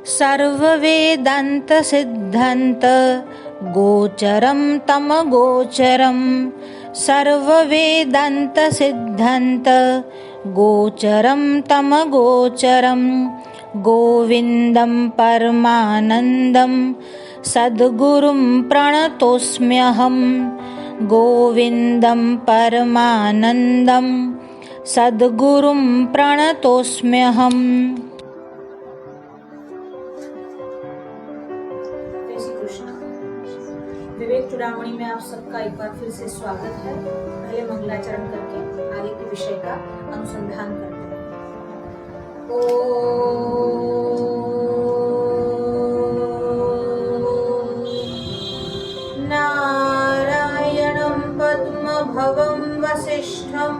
सर्ववेदांत सिद्धांत गोचरम तम गोचरम, सर्ववेदांत सिद्धांत गोचरम तम गोचरम, गोविंदं परमानंदं सद्गुरुं प्रणतोस्म्यहं, गोविंदं परमानंदं सद्गुरुं प्रणतोस्म्यहम्। विवेक चूड़ामणि में आप सबका एक बार फिर से स्वागत है। पहले मंगलाचरण करके आगे के विषय का अनुसंधान करते हैं। नारायणं पद्मभवं वसिष्ठं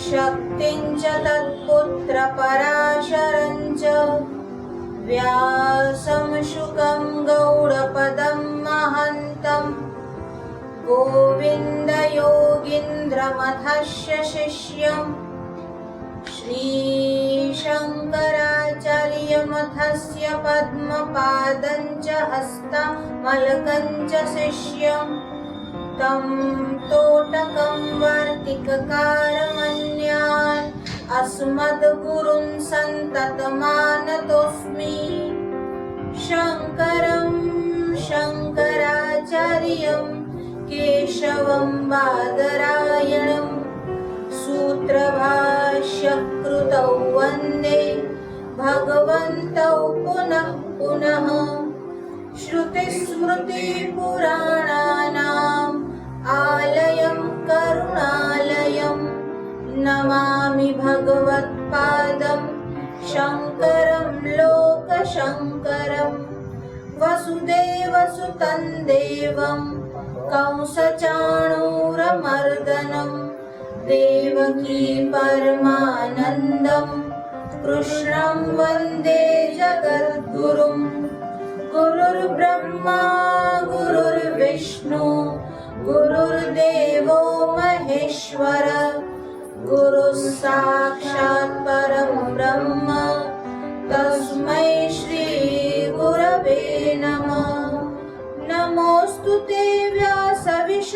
शक्तिं च तत्पुत्र पराशरं च, व्यासं शुकं गौडपदं महन्तं, गोविन्द योगीन्द्रमथस्य शिष्यं, श्रीशङ्कराचार्यमथस्य पद्मपादं च हस्तमलकं च शिष्यं, तं तोटकं वार्तिककारमन्यान् अस्मद्गुरुं सन्ततमानतोऽस्मि। शङ्करं शङ्कराचार्यं केशवं बादरायणं, सूत्रभाष्यकृतौ वन्दे भगवन्तौ पुनः पुनः। श्रुतिस्मृतिपुराणानाम् आलयं करुणालयं, नमामि भगवत्पादं शङ्करं लोकशङ्करं। वसुदेवसुतं देवं कंसचाणूरमर्दनं, देवकी परमानन्दं कृष्णं वन्दे जगद्गुरुं। गुरुर्ब्रह्मा गुरुर्विष्णु गुरुर्देवो महेश्वर, गुरुः साक्षात् परं ब्रह्म तस्मै श्री गुरवे नमः। नमोऽस्तु ते व्यासविशालबुद्धे,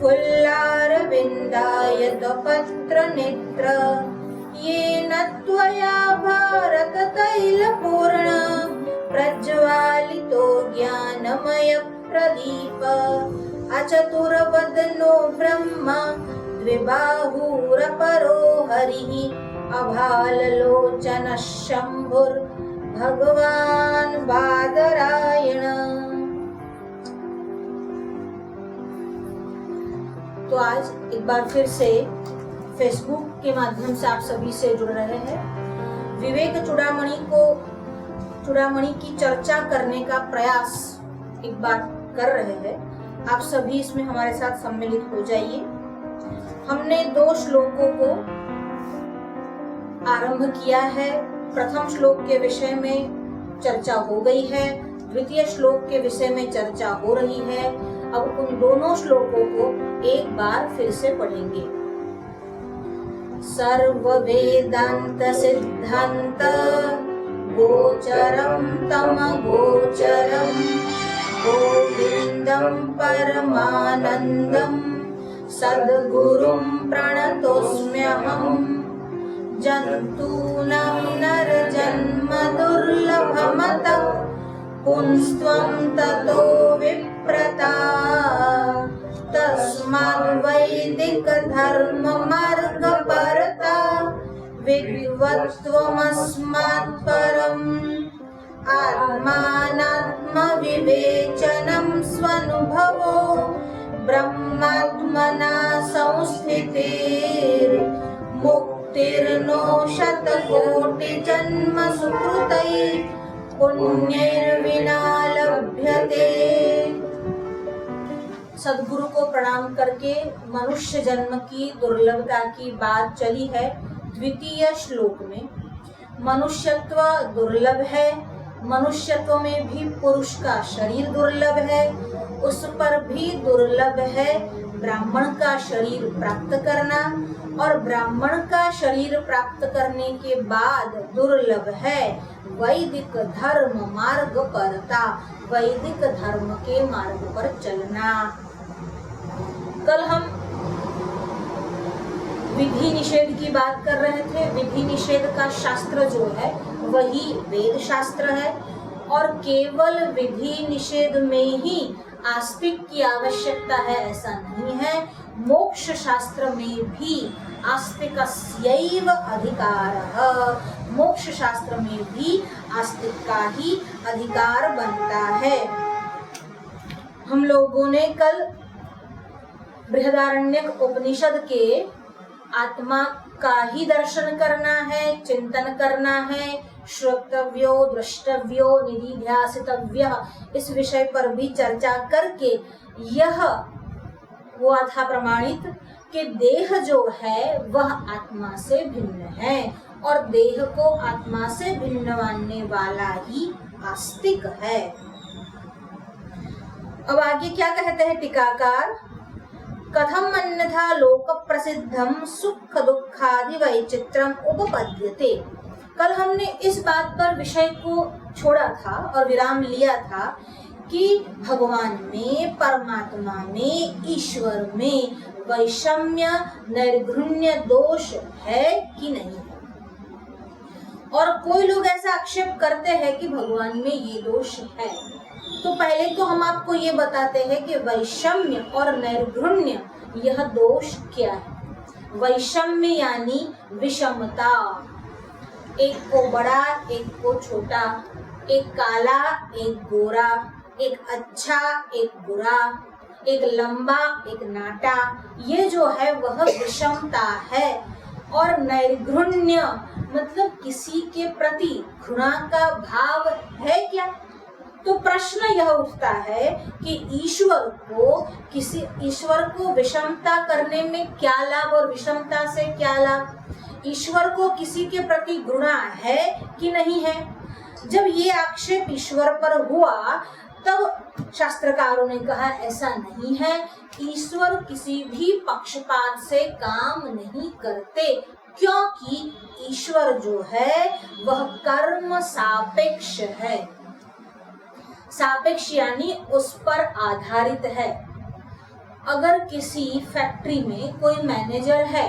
फुल्लारविन्दायत पत्रनेत्र, येन त्वया भारततैलपूर्ण प्रज्वालितो ज्ञानमयप्रदीप। अचतुर्वदनो ब्रह्मा द्विबाहुरपरो हरिः, अभाललोचनः शम्भुर्भगवान् बादरायण। तो आज एक बार फिर से फेसबुक के माध्यम से आप सभी से जुड़ रहे हैं। विवेक चूड़ामणि की चर्चा करने का प्रयास एक बार कर रहे हैं। आप सभी इसमें हमारे साथ सम्मिलित हो जाइए। हमने 2 श्लोकों को आरंभ किया है। प्रथम श्लोक के विषय में चर्चा हो गई है, द्वितीय श्लोक के विषय में चर्चा हो रही है। अब उन दोनों श्लोकों को एक बार फिर से पढ़ेंगे। सर्ववेदांत सिद्धांत गोचरं तम गोचरं, गोविंदं परमानंदं सद्गुरुं प्रणतोस्म्यहं। जन्तूनां नरजन्म दुर्लभमतः, पुंस्त्वं ततो विप्रता, तस्माद्वैदिकधर्ममार्गपरता विद्वत्त्वमस्मात्परम्। आत्मानात्मविवेचनं स्वनुभवो ब्रह्मात्मना संस्थितिर्मुक्तिर्नो शतकोटिजन्म सुकृतैः पुण्यैर्विना लभ्यते। सद्गुरु को प्रणाम करके मनुष्य जन्म की दुर्लभता की बात चली है। द्वितीय श्लोक में मनुष्यत्व दुर्लभ है, मनुष्यत्व में भी पुरुष का शरीर दुर्लभ है, उस पर भी दुर्लभ है ब्राह्मण का शरीर प्राप्त करना। और ब्राह्मण का शरीर प्राप्त करने के बाद दुर्लभ है। वैदिक धर्म मार्ग परता, वैदिक धर्म के मार्ग पर चलना। कल हम विधि निषेध की बात कर रहे थे। विधि निषेध का शास्त्र जो है वही वेद शास्त्र है, और केवल विधि निषेध में ही आस्तिक की आवश्यकता है ऐसा नहीं है। मोक्ष शास्त्र में भी आस्तिकस्यैव अधिकारः, मोक्ष शास्त्र में भी आस्तिक का ही अधिकार बनता है। हम लोगों ने कल बृहदारण्यक उपनिषद के आत्मा का ही दर्शन करना है, चिंतन करना है, श्रोतव्यो द्रष्टव्यो निधिध्यासितव्य, इस विषय पर भी चर्चा करके यह हुआ था प्रमाणित कि देह जो है वह आत्मा से भिन्न है, और देह को आत्मा से भिन्न मानने वाला ही आस्तिक है। अब आगे क्या कहते हैं टीकाकार, कथम अन्यथा लोक प्रसिद्धम सुख दुखादि वैचित्रम उपपद्यते। कल हमने इस बात पर विषय को छोड़ा था और विराम लिया था कि भगवान में, परमात्मा में, ईश्वर में वैषम्य नैर्घृण्य दोष है कि नहीं है। और कोई लोग ऐसा आक्षेप करते हैं कि भगवान में ये दोष है। तो पहले तो हम आपको ये बताते हैं कि वैषम्य और नैर्घृण्य यह दोष क्या है। वैषम्य यानी विषमता, एक को बड़ा एक को छोटा, एक काला एक गोरा, एक अच्छा एक बुरा, एक लंबा एक नाटा, ये जो है वह विषमता है। और नैर्घृण्य मतलब किसी के प्रति घृणा का भाव है क्या। तो प्रश्न यह उठता है कि ईश्वर को विषमता करने में क्या लाभ और विषमता से क्या लाभ। ईश्वर को किसी के प्रति घृणा है कि नहीं है। जब ये आक्षेप ईश्वर पर हुआ तब शास्त्रकारों ने कहा ऐसा नहीं है, ईश्वर किसी भी पक्षपात से काम नहीं करते, क्योंकि ईश्वर जो है वह कर्म सापेक्ष है। सापेक्ष यानी उस पर आधारित है। अगर किसी फैक्ट्री में कोई मैनेजर है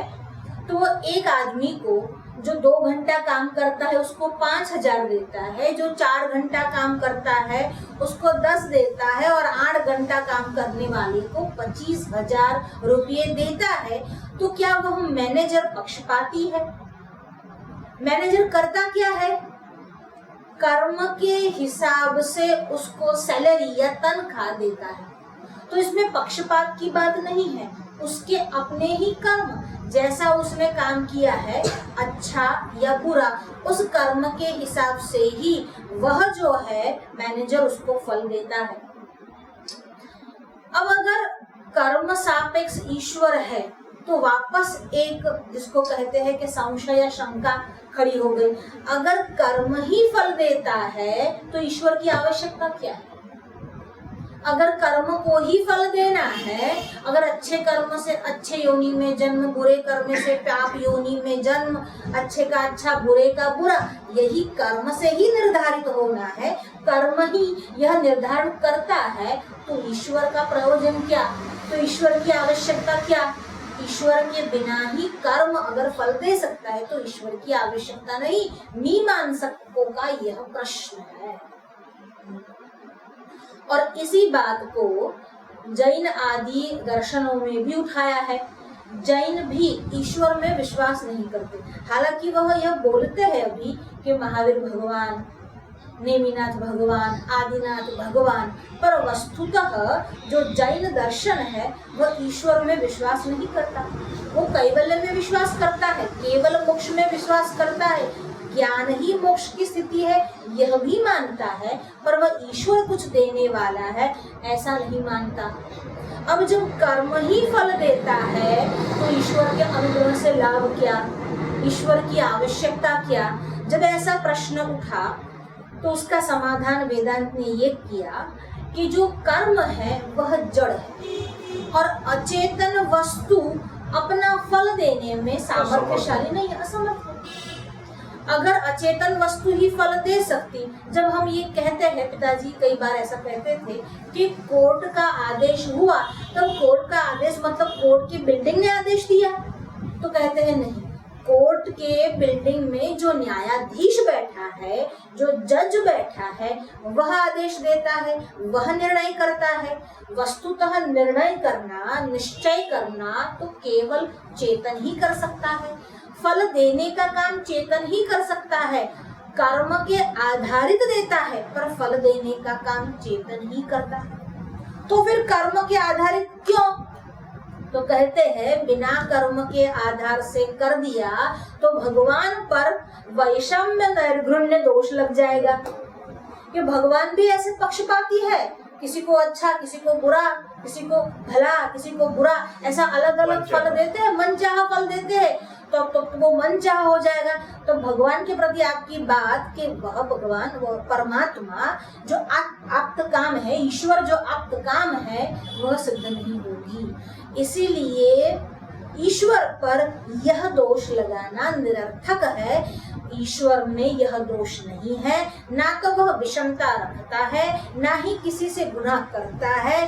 तो वो एक आदमी को जो 2 घंटा काम करता है उसको 5,000 देता है, जो 4 घंटा काम करता है उसको 10 देता है, और 8 घंटा काम करने वाले को 25,000 रुपये देता है। तो क्या वह मैनेजर पक्षपाती है। मैनेजर करता क्या है, कर्म के हिसाब से उसको सैलरी या तनख्वाह देता है। तो इसमें पक्षपात की बात नहीं है, उसके अपने ही कर्म, जैसा उसने काम किया है अच्छा या बुरा, उस कर्म के हिसाब से ही वह जो है मैनेजर उसको फल देता है। अब अगर कर्म सापेक्ष ईश्वर है तो वापस एक जिसको कहते हैं कि संशय या शंका खड़ी हो गई। अगर कर्म ही फल देता है तो ईश्वर की आवश्यकता क्या है। अगर कर्म को ही फल देना है, अगर अच्छे कर्म से अच्छे योनि में जन्म, बुरे कर्म से पाप योनि में जन्म, अच्छे का अच्छा बुरे का बुरा, यही कर्म से ही निर्धारित होना है, कर्म ही यह निर्धारण करता है, तो ईश्वर का प्रयोजन क्या, तो ईश्वर की आवश्यकता क्या। ईश्वर के बिना ही कर्म अगर फल दे सकता है तो ईश्वर की आवश्यकता नहीं। मीमांसकों का यह प्रश्न है। और इसी बात को जैन आदि दर्शनों में भी उठाया है। जैन भी ईश्वर में विश्वास नहीं करते, हालांकि वह यह बोलते हैं अभी कि महावीर भगवान, नेमिनाथ भगवान, आदिनाथ भगवान, पर वस्तुतः जो जैन दर्शन है वह ईश्वर में विश्वास नहीं करता। वो कैवल्य में विश्वास करता है, केवल मोक्ष में विश्वास करता है, ज्ञान ही मोक्ष की स्थिति है यह भी मानता है, पर वह ईश्वर कुछ देने वाला है ऐसा नहीं मानता। अब जब कर्म ही फल देता है तो ईश्वर के अनुग्रह से लाभ क्या, ईश्वर की आवश्यकता क्या। जब ऐसा प्रश्न उठा तो उसका समाधान वेदांत ने ये किया कि जो कर्म है वह जड़ है और अचेतन वस्तु अपना फल देने में सामर्थ्यशाली नहीं है, असमर्थ है। अगर अचेतन वस्तु ही फल दे सकती, जब हम ये कहते हैं, पिताजी कई बार ऐसा कहते थे कि कोर्ट का आदेश हुआ, तब कोर्ट का आदेश मतलब कोर्ट की बिल्डिंग ने आदेश दिया, तो कहते हैं नहीं, कोर्ट के बिल्डिंग में जो न्यायाधीश बैठा है, जो जज बैठा है, वह आदेश देता है, वह निर्णय करता है। वस्तुतः निर्णय करना, निश्चय करना तो केवल चेतन ही कर सकता है। फल देने का काम चेतन ही कर सकता है, कर्म के आधारित देता है, पर फल देने का काम चेतन ही करता है। तो फिर कर्म के आधारित क्यों? तो कहते हैं बिना कर्म के आधार से कर दिया तो भगवान पर वैषम्य नैर्घृण्य दोष लग जाएगा कि भगवान भी ऐसे पक्षपाती है, किसी को अच्छा, किसी को बुरा, किसी को भला, किसी को बुरा, ऐसा अलग अलग फल देते हैं, मनचाहा फल देते हैं, तो वो मनचाहा हो जाएगा। तो भगवान के प्रति आपकी बात कि वह भगवान, वह परमात्मा जो आप्त काम है, ईश्वर जो आप्त काम है, वह सिद्ध नहीं होगी। इसीलिए ईश्वर पर यह दोष लगाना निरर्थक है। ईश्वर में यह दोष नहीं है, ना तो वह विषमता रखता है, ना ही किसी से गुनाह करता है।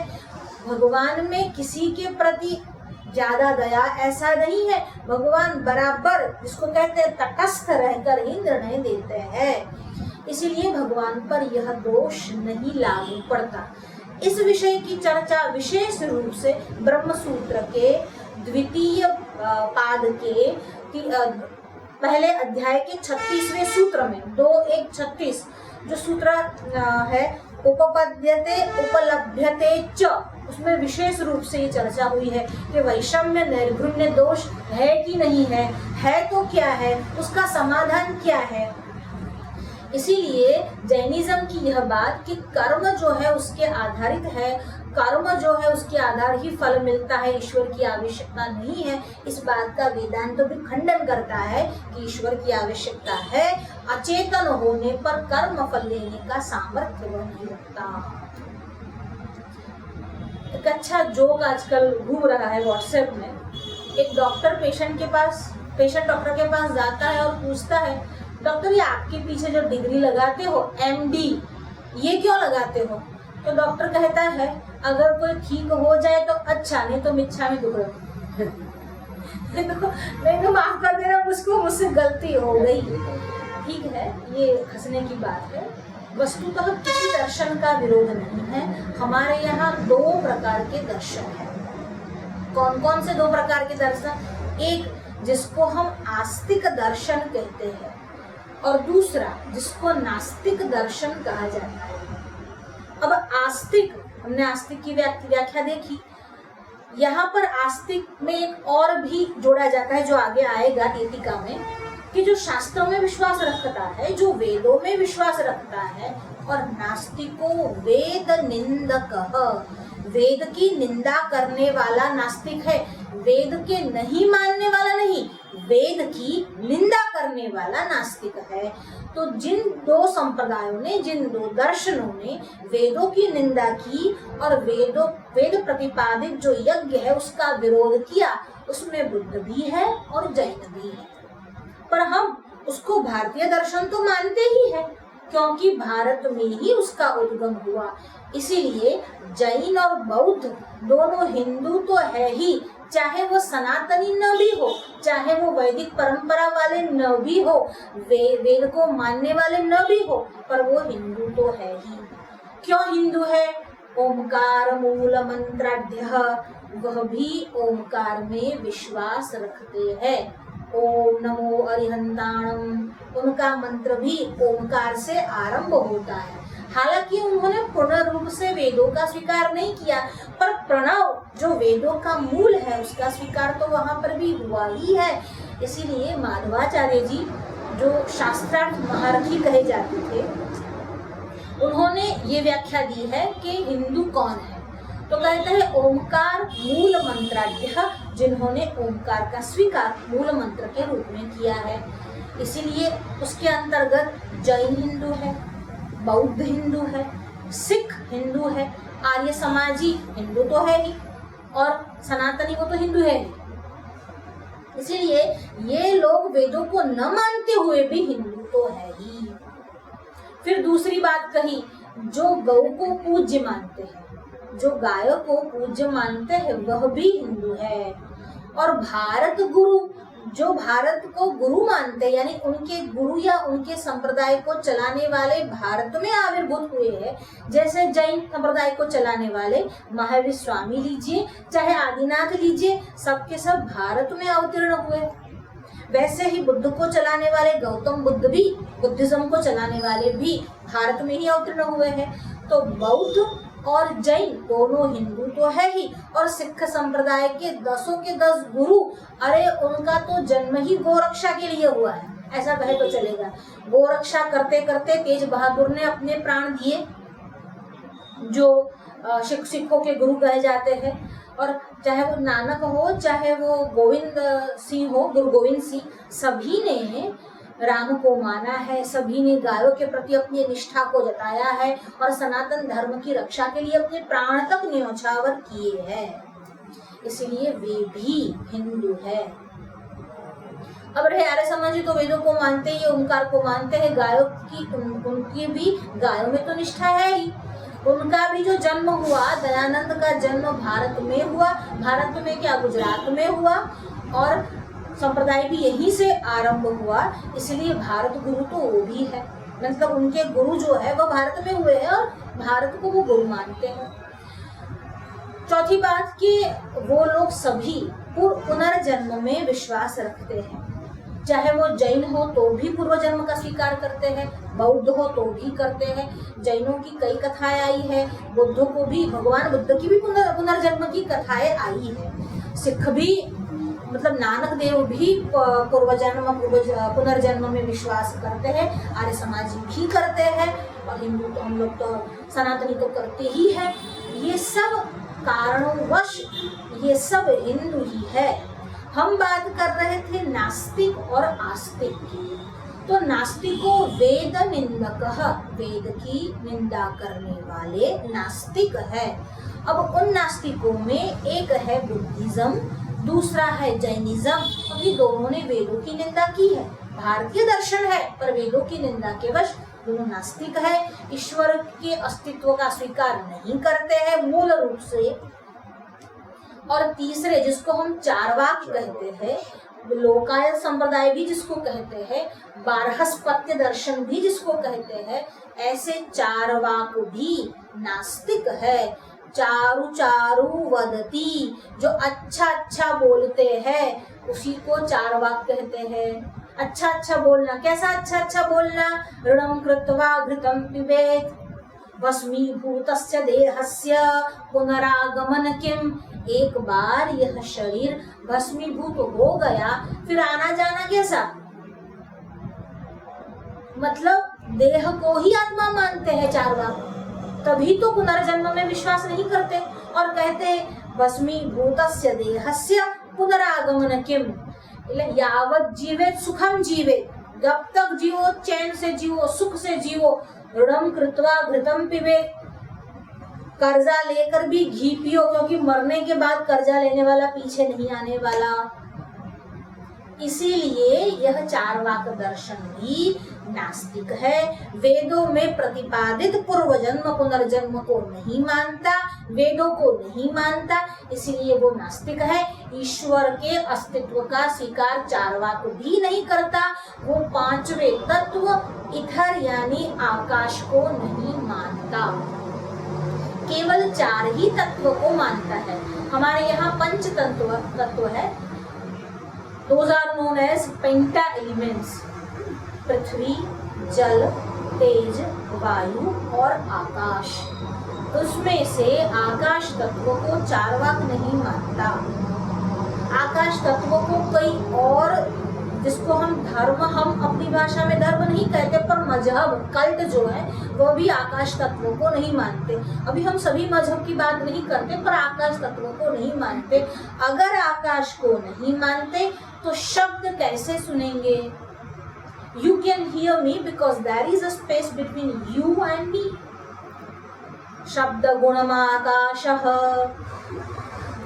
भगवान में किसी के प्रति ज्यादा दया ऐसा नहीं है। भगवान बराबर, जिसको कहते हैं तटस्थ रहकर ही निर्णय देते हैं, इसीलिए भगवान पर यह दोष नहीं लागू पड़ता। इस विषय की चर्चा विशेष रूप से ब्रह्म सूत्र के द्वितीय पाद के पहले अध्याय के 36वें सूत्र में 2:1-36 जो सूत्र है, उपपद्यते उपलभ्यते च, उसमें विशेष रूप से ये चर्चा हुई है कि वैषम्य नैर्घृण्य दोष है कि नहीं है तो क्या है, उसका समाधान क्या है। इसीलिए जैनिज्म की यह बात कि कर्म जो है उसके आधारित है, कर्म जो है उसके आधार ही फल मिलता है, ईश्वर की आवश्यकता नहीं है, इस बात का वेदांत तो भी खंडन करता है कि ईश्वर की आवश्यकता है। अचेतन होने पर कर्म फल लेने का सामर्थ्य वह नहीं रखता। एक अच्छा जोक आजकल घूम रहा है व्हाट्सएप में। एक डॉक्टर पेशेंट डॉक्टर के पास जाता है और पूछता है, डॉक्टर ये आपके पीछे जो डिग्री लगाते हो MD, ये क्यों लगाते हो? तो डॉक्टर कहता है अगर कोई ठीक हो जाए तो अच्छा, नहीं तो मिच्छा में दुखड़ा। नहीं तो माफ कर देना, मुझसे गलती हो गई। ठीक है, ये हंसने की बात है। वस्तुतः किसी दर्शन का विरोध नहीं है। हमारे यहाँ 2 प्रकार के दर्शन हैं। कौन कौन से 2 प्रकार के दर्शन? एक जिसको हम आस्तिक दर्शन कहते हैं और दूसरा जिसको नास्तिक दर्शन कहा जाता है। अब आस्तिक, हमने आस्तिक की व्याख्या देखी। यहाँ पर आस्तिक में एक और भी जोड़ा जाता है जो आगे आएगा टीका में, कि जो शास्त्रों में विश्वास रखता है, जो वेदों में विश्वास रखता है, और नास्तिको वेद निंदक, वेद की निंदा करने वाला नास्तिक है। वेद के नहीं मानने वाला नहीं, वेद की निंदा करने वाला नास्तिक है। तो जिन 2 संप्रदायों ने, जिन 2 दर्शनों ने वेदों की निंदा की और वेद प्रतिपादित जो यज्ञ है उसका विरोध किया, उसमें बुद्ध भी है और जैन भी है। पर हम उसको भारतीय दर्शन तो मानते ही है, क्योंकि भारत में ही उसका उद्गम हुआ। इसीलिए जैन और बौद्ध दोनों हिंदू तो है ही, चाहे वो सनातनी न भी हो, चाहे वो वैदिक परंपरा वाले न भी हो, वेद को मानने वाले न भी हो, पर वो हिंदू तो है ही। क्यों हिंदू है? ओमकार मूल मंत्राढ्यः, वह भी ओमकार में विश्वास रखते हैं। ओम नमो अरिहंताणम, उनका मंत्र भी ओमकार से आरंभ होता है। हालांकि उन्होंने पूर्ण रूप से वेदों का स्वीकार नहीं किया, पर प्रणव जो वेदों का मूल है उसका स्वीकार तो वहां पर भी हुआ ही है। इसीलिए माधवाचार्य जी जो शास्त्रार्थ महारथी कहे जाते थे, उन्होंने ये व्याख्या दी है कि हिंदू कौन है। तो कहते हैं ओमकार मूल मंत्राढ्य, जिन्होंने ओमकार का स्वीकार मूल मंत्र के रूप में किया है। इसीलिए उसके अंतर्गत जैन हिंदू है, बौद्ध हिंदू है, सिख हिंदू है, आर्य समाजी हिंदू तो है ही, और सनातनी वो तो हिंदू है ही। इसीलिए ये लोग वेदों को न मानते हुए भी हिंदू तो है ही। फिर दूसरी बात कही, जो गौ को पूज्य मानते हैं, जो गाय को पूज्य मानते हैं वह भी हिंदू है। और भारत गुरु, जो भारत को गुरु मानते हैं, यानी उनके गुरु या उनके संप्रदाय को चलाने वाले भारत में आविर्भूत हुए हैं। जैसे जैन संप्रदाय को चलाने वाले महावीर स्वामी लीजिए, चाहे आदिनाथ लीजिए, सबके सब भारत में अवतीर्ण हुए। वैसे ही बुद्ध को चलाने वाले गौतम बुद्ध भी, बुद्धिज्म को चलाने वाले भी भारत में ही अवतीर्ण हुए हैं। तो बौद्ध और जैन दोनों हिंदू तो है ही, और सिख संप्रदाय के 10 के 10 गुरु, अरे उनका तो जन्म ही गोरक्षा के लिए हुआ है, ऐसा कहे तो चलेगा। गोरक्षा करते करते तेज बहादुर ने अपने प्राण दिए, जो सिखों के गुरु कहे जाते हैं। और चाहे वो नानक हो, चाहे वो गोविंद सिंह हो, गुरु गोविंद सिंह, सभी ने राम को माना है, सभी ने गायों के प्रति अपनी निष्ठा को जताया है और सनातन धर्म की रक्षा के लिए अपने प्राण तक न्योछावर किए हैं। इसलिए वे भी हिंदू है। अब रहे आर्य समाजी, तो वेदों को मानते हैं, ओंकार को मानते हैं, गायों की उनकी भी गायों में तो निष्ठा है ही। उनका भी जो जन्म हुआ, दयानंद का जन्म भारत में हुआ, भारत में क्या, गुजरात में हुआ, और संप्रदाय भी यहीं से आरंभ हुआ। इसलिए भारत गुरु तो वो भी है, मतलब उनके गुरु जो है वह भारत में हुए हैं और भारत को वो गुरु मानते हैं। चौथी बात कि वो लोग सभी पुनर्जन्म में विश्वास रखते हैं। चाहे वो जैन हो तो भी पूर्व जन्म का स्वीकार करते हैं, बौद्ध हो तो भी करते हैं। जैनों की कई कथाएं आई है, बुद्धों को भी, भगवान बुद्ध की भी पुनर्जन्म की कथाएं आई है। सिख भी, मतलब नानक देव भी पुनर्जन्म में विश्वास करते हैं। आर्य समाजी भी करते हैं, और हिंदू तो हम लोग तो सनातनी तो करते ही हैं। ये सब कारणवश ये सब हिंदू ही है। हम बात कर रहे थे नास्तिक और आस्तिक की। तो नास्तिको वेद निंदक, वेद की निंदा करने वाले नास्तिक है। अब उन नास्तिकों में एक है बुद्धिज्म, दूसरा है जैनिज्म। अभी दोनों ने वेदों की निंदा की है। भारतीय दर्शन है पर वेदों की निंदा के वश दोनों नास्तिक है, ईश्वर के अस्तित्व का स्वीकार नहीं करते हैं मूल रूप से। और तीसरे, जिसको हम चारवाक कहते हैं, लोकायत संप्रदाय भी जिसको कहते हैं, बारहस्पत्य दर्शन भी जिसको कहते हैं, ऐसे चारवाक भी नास्तिक है। चारु चारु वदती, जो अच्छा अच्छा बोलते हैं उसी को चारवाक कहते हैं। अच्छा अच्छा बोलना, कैसा अच्छा अच्छा बोलना, ऋणं कृत्वा घृतं पिबेत्, भस्मीभूतस्य देहस्य पुनरागमन किम। एक बार यह शरीर भस्मीभूत हो गया, फिर आना जाना कैसा, मतलब देह को ही आत्मा मानते हैं चारवाक, तभी तो पुनर्जन्म में विश्वास नहीं करते और कहते भस्मीभूतस्य देहस्य पुनरागमन किम। यावत जीवे सुखम जीवे, जब तक जियो चैन से जियो, सुख से जियो। ऋणं कृत्वा घृतं पिबेत्, कर्जा लेकर भी घी पियो, क्योंकि मरने के बाद कर्जा लेने वाला पीछे नहीं आने वाला। इसीलिए यह चारवाक दर्शन भी नास्तिक है। वेदों में प्रतिपादित पूर्व जन्म पुनर्जन्म को नहीं मानता, वेदों को नहीं मानता, इसलिए वो नास्तिक है। ईश्वर के अस्तित्व का स्वीकार चारवाक भी नहीं करता। वो पांचवे तत्व इथर यानी आकाश को नहीं मानता, केवल चार ही तत्व को मानता है। हमारे यहाँ पंच तत्व है, those are known as penta elements, prithvi, jal, tej, वायु और आकाश। उसमें से आकाश तत्व को चारवाक नहीं मानता। आकाश तत्व को कई और, जिसको हम धर्म, हम अपनी भाषा में धर्म नहीं कहते, पर मजहब, कल्ट जो है वो भी आकाश तत्व को नहीं मानते। अभी हम सभी मजहब की बात नहीं करते, पर आकाश तत्व को नहीं मानते। अगर आकाश को नहीं मानते तो शब्द कैसे सुनेंगे? You can hear me because there is a space between you and me. शब्द गुणमाकाशः,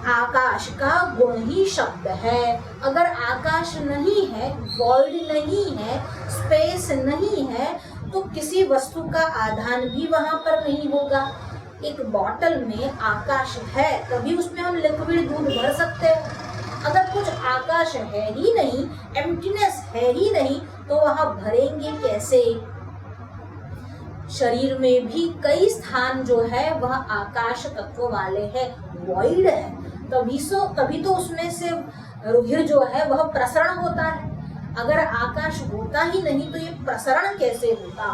आकाश का गुण ही शब्द है। अगर आकाश नहीं है, वॉइड नहीं है, स्पेस नहीं है, तो किसी वस्तु का आधान भी वहां पर नहीं होगा। एक बॉटल में आकाश है तभी उसमें हम लिक्विड दूध भर सकते हैं। अगर कुछ आकाश है ही नहीं, एम्प्टीनेस है ही नहीं, तो वहां भरेंगे कैसे? शरीर में भी कई स्थान जो है वह आकाश तत्व वाले हैं, वॉइड है, तभी तो उसमें से रुधिर जो है वह प्रसरण होता है। अगर आकाश होता ही नहीं तो ये प्रसरण कैसे होता?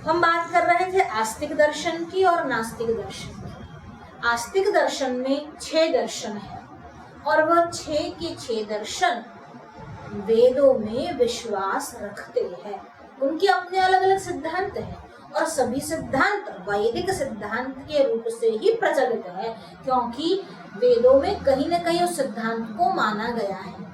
हम बात कर रहे थे आस्तिक दर्शन की और नास्तिक दर्शन की। आस्तिक दर्शन में 6 दर्शन है और वह 6 के 6 दर्शन वेदों में विश्वास रखते हैं। उनके अपने अलग अलग सिद्धांत हैं और सभी सिद्धांत वैदिक सिद्धांत के रूप से ही प्रचलित है, क्योंकि वेदों में कहीं न कहीं उस सिद्धांत को माना गया है।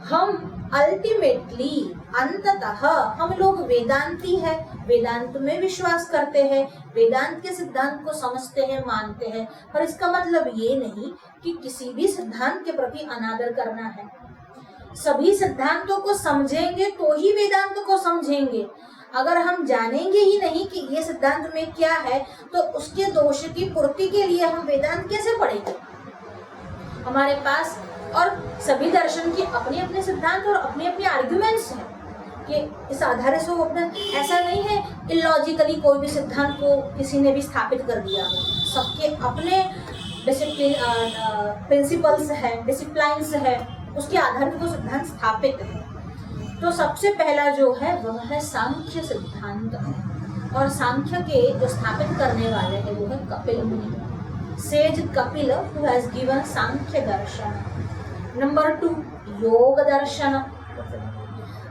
हम अल्टीमेटली अंततः हम लोग वेदांती है, वेदांत में विश्वास करते हैं, वेदांत के सिद्धांत को समझते हैं, मानते हैं, पर इसका मतलब ये नहीं कि किसी भी सिद्धांत के प्रति अनादर करना है। सभी सिद्धांतों को समझेंगे तो ही वेदांत को समझेंगे। अगर हम जानेंगे ही नहीं कि ये सिद्धांत में क्या है, तो उसके दोष की पूर्ति के लिए हम वेदांत कैसे पढ़ेंगे? हमारे पास और सभी दर्शन की अपने अपने सिद्धांत और अपने अपने आर्ग्यूमेंट्स हैं कि इस आधार से वो अपने, ऐसा नहीं है इलॉजिकली कोई भी सिद्धांत को किसी ने भी स्थापित कर दिया। सबके अपने प्रिंसिपल्स है, डिसिप्लाइंस है, उसके आधार पर वो सिद्धांत स्थापित है। तो सबसे पहला जो है वह है सांख्य सिद्धांत, और सांख्य के जो स्थापित करने वाले हैं वो है कपिल मुनि, says Kapil, who has given Sankhya Darshan. Number 2 योग दर्शन।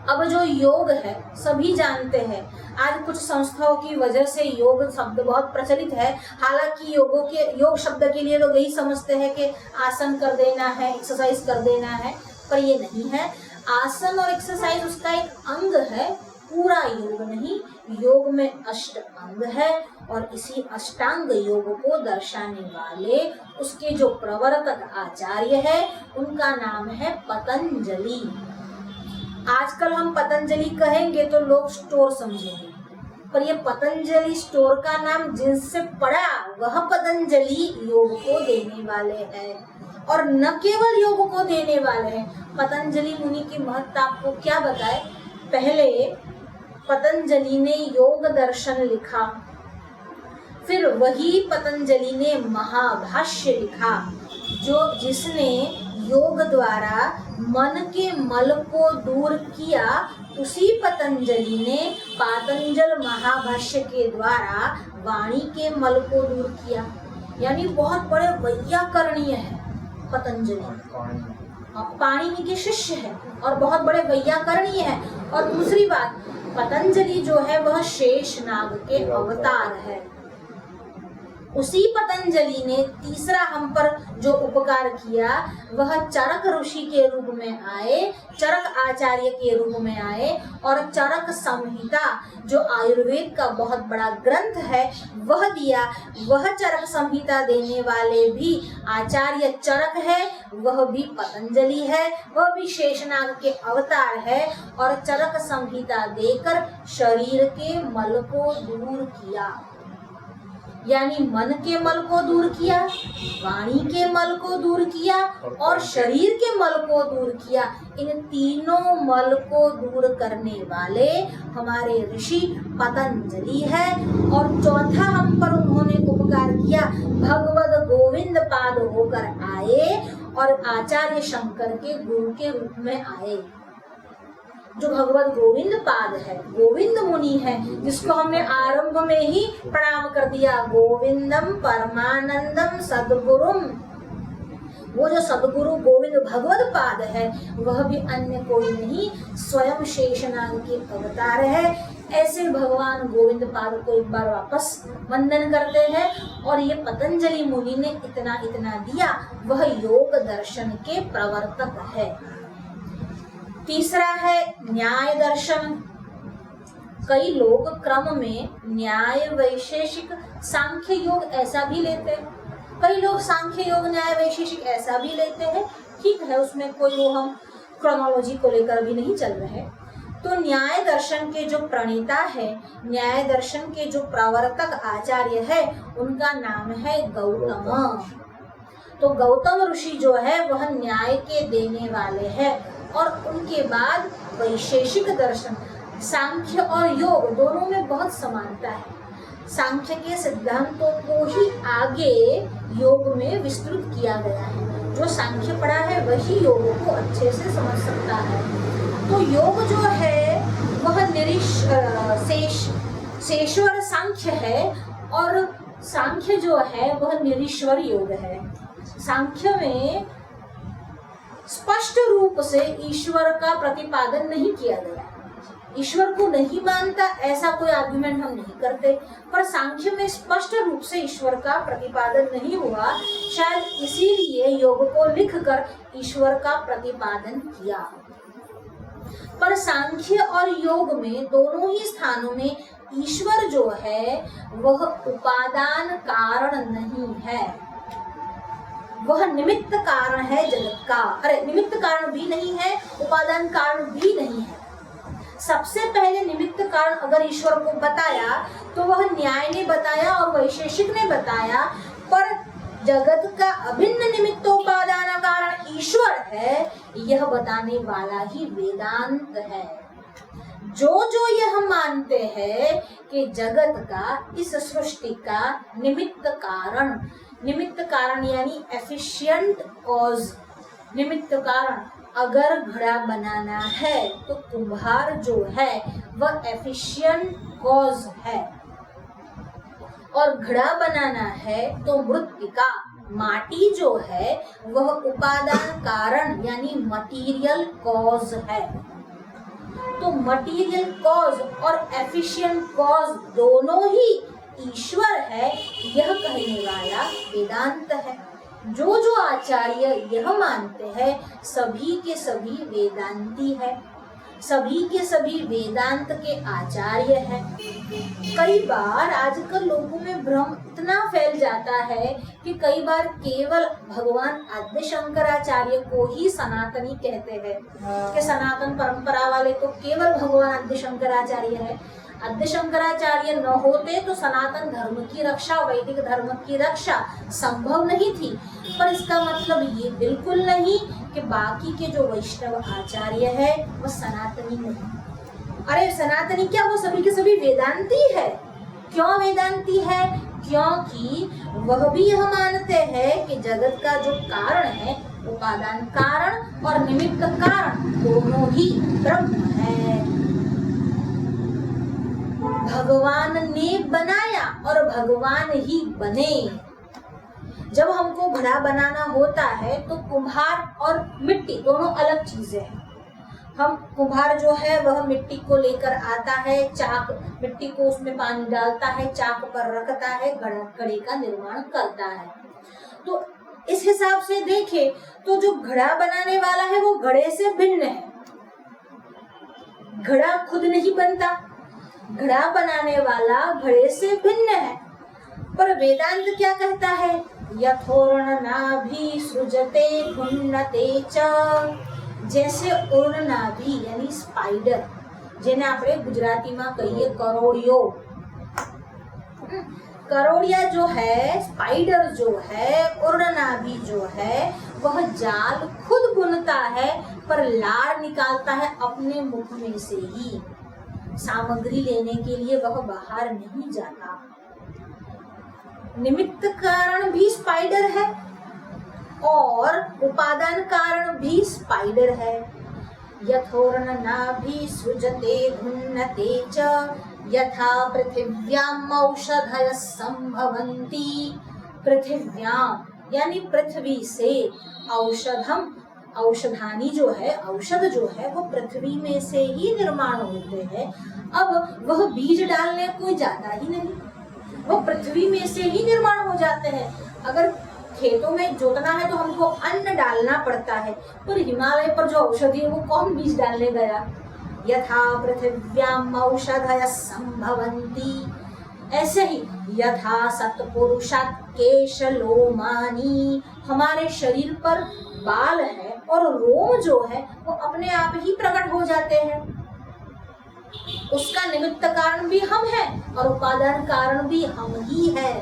अब जो योग है सभी जानते हैं, आज कुछ संस्थाओं की वजह से योग शब्द बहुत प्रचलित है। हालांकि योग शब्द के लिए लोग यही समझते हैं कि आसन कर देना है, एक्सरसाइज कर देना है, पर ये नहीं है। आसन और एक्सरसाइज उसका एक अंग है, पूरा योग नहीं। योग में अष्ट अंग है और इसी अष्टांग योग को दर्शाने वाले उसके जो प्रवर्तक आचार्य है उनका नाम है पतंजलि। आजकल हम पतंजलि कहेंगे तो लोग स्टोर समझेंगे, पर ये पतंजलि स्टोर का नाम जिनसे पड़ा वह पतंजलि योग को देने वाले हैं, और न केवल योग को देने वाले हैं। पतंजलि मुनि की महत्ता आपको क्या बताए? पहले पतंजलि ने योग दर्शन लिखा, फिर वही पतंजलि ने महाभाष्य लिखा, जिसने योग द्वारा मन के मल को दूर किया। उसी पतंजलि ने पातंजल महाभाष्य के द्वारा वाणी के मल को दूर किया। यानी बहुत बड़े वैयाकरणीय है पतंजलि, पाणिनि के शिष्य है और बहुत बड़े वैयाकरणीय है। और दूसरी बात, पतंजलि जो है वह शेषनाग के अवतार है। उसी पतंजलि ने तीसरा हम पर जो उपकार किया वह चरक ऋषि के रूप में आए, चरक आचार्य के रूप में आए, और चरक संहिता जो आयुर्वेद का बहुत बड़ा ग्रंथ है वह दिया। वह चरक संहिता देने वाले भी आचार्य चरक है, वह भी पतंजलि है, वह भी शेषनाग के अवतार है, और चरक संहिता देकर शरीर के मल को दूर किया। यानी मन के मल को दूर किया, वाणी के मल को दूर किया और शरीर के मल को दूर किया। इन तीनों मल को दूर करने वाले हमारे ऋषि पतंजलि है। और चौथा हम पर उन्होंने उपकार किया, भगवद गोविंद पाद होकर आए और आचार्य शंकर के गुरु के रूप में आए। जो भगवत गोविंद पाद है, गोविंद मुनि है, जिसको हमने आरंभ में ही प्रणाम कर दिया, गोविंदम परमानंदम सद्गुरुम। वो जो सद्गुरु गोविंद भगवत पाद है वह भी अन्य कोई नहीं, स्वयं शेषनाग के अवतार है। ऐसे भगवान गोविंद पाद को एक बार वापस वंदन करते हैं। और ये पतंजलि मुनि ने इतना दिया, वह योग दर्शन के प्रवर्तक है। तीसरा है न्याय दर्शन। कई लोग क्रम में न्याय, वैशेषिक, सांख्य योग ऐसा भी लेते हैं। कई लोग सांख्य योग न्याय वैशेषिक ऐसा भी लेते हैं, ठीक है, उसमें कोई वो हम क्रोनोलॉजी को लेकर भी नहीं चल रहे। तो न्याय दर्शन के जो प्रणेता है, न्याय दर्शन के जो प्रवर्तक आचार्य है, उनका नाम है गौतम। तो गौतम ऋषि जो है वह न्याय के देने वाले हैं। और उनके बाद वैशेषिक दर्शन, सांख्य और योग दोनों में बहुत समानता है। सांख्य के सिद्धांतों को ही आगे योग में विस्तृत किया गया है। जो सांख्य पढ़ा है वही योग को अच्छे से समझ सकता है। तो योग जो है वह शेश्वर सांख्य है और सांख्य जो है वह निरीश्वर योग है। सांख्य में स्पष्ट रूप से ईश्वर का प्रतिपादन नहीं किया गया, ईश्वर को नहीं मानता ऐसा कोई आर्गुमेंट हम नहीं करते, पर सांख्य में स्पष्ट रूप से ईश्वर का प्रतिपादन नहीं हुआ, शायद इसीलिए योग को लिखकर ईश्वर का प्रतिपादन किया। पर सांख्य और योग में दोनों ही स्थानों में ईश्वर जो है वह उपादान कारण नहीं है, वह निमित्त कारण है जगत का। अरे निमित्त कारण भी नहीं है, उपादान कारण भी नहीं है। सबसे पहले निमित्त कारण अगर ईश्वर को बताया तो वह न्याय ने बताया और वैशेषिक ने बताया, पर जगत का अभिन्न निमित्तोपादान कारण ईश्वर है, यह बताने वाला ही वेदांत है। जो यह मानते हैं कि जगत का, इस सृष्टि का निमित्त कारण यानी एफिशिएंट कॉज, निमित्त कारण, अगर घड़ा बनाना है तो कुम्हार जो है वह एफिशिएंट कॉज है, और घड़ा बनाना है तो मृत्तिका, माटी जो है वह उपादान कारण यानी मटीरियल कॉज है। तो मटीरियल कॉज और एफिशिएंट कॉज दोनों ही ईश्वर है, यह कहने वाला वेदांत है। जो आचार्य यह मानते हैं सभी के सभी वेदांती है, सभी के सभी वेदांत के आचार्य हैं। कई बार आजकल लोगों में भ्रम इतना फैल जाता है कि कई बार केवल भगवान आद्य शंकराचार्य को ही सनातनी कहते हैं कि सनातन परंपरा वाले तो केवल भगवान आद्य शंकराचार्य है। आद्य शंकराचार्य न होते तो सनातन धर्म की रक्षा, वैदिक धर्म की रक्षा संभव नहीं थी। पर इसका मतलब ये बिल्कुल नहीं कि बाकी के जो वैष्णव आचार्य है वो सनातनी नहीं। अरे सनातनी क्या, वो सभी के सभी वेदांती है। क्यों वेदांती है? क्योंकि वह भी यह मानते हैं कि जगत का जो कारण है, उपादान कारण और निमित्त कारण दोनों ही ब्रह्म है। भगवान ने बनाया और भगवान ही बने। जब हमको घड़ा बनाना होता है तो कुम्हार और मिट्टी दोनों अलग चीजें हैं। हम कुम्हार जो है वह मिट्टी को लेकर आता है, चाक, मिट्टी को उसमें पानी डालता है, चाक पर रखता है, घड़े का निर्माण करता है। तो इस हिसाब से देखें तो जो घड़ा बनाने वाला है वो घड़े से भिन्न है। घड़ा खुद नहीं बनता, घड़ा बनाने वाला घड़े से भिन्न है। पर वेदांत क्या कहता है? यथोर्णनाभि सृजते भुन्नते च। जैसे उर्णनाभि यानी स्पाइडर, जेने આપણે ગુજરાતીમાં કહીએ કરોળિયો, करोड़िया जो है, स्पाइडर जो है, उर्णनाभि जो है, वह जाल खुद बुनता है पर लार निकालता है अपने मुख में से ही। सामग्री लेने के लिए वह बाहर नहीं जाता। निमित्त कारण भी स्पाइडर है और उपादान कारण भी स्पाइडर है। यथोर्णनाभि सृजते घुन्नते च यथा पृथिव्याम औषधयः संभवन्ति। पृथिव्याम यानी पृथ्वी से, औषधम, औषधानी जो है, औषध जो है वो पृथ्वी में से ही निर्माण होते हैं। अब वह बीज डालने कोई जाता ही नहीं, वो पृथ्वी में से ही निर्माण हो जाते हैं। अगर खेतों में जोतना है तो हमको अन्न डालना पड़ता है, पर हिमालय पर जो औषधि है वो कौन बीज डालने गया? यथा पृथिव्याम औषधयः संभवन्ति। ऐसे ही यथा सत्पुरुषात् केशलोमानि, हमारे शरीर पर बाल है और रोम जो है वो अपने आप ही प्रकट हो जाते हैं, उसका निमित्त कारण भी हम हैं और उपादान कारण भी हम ही है।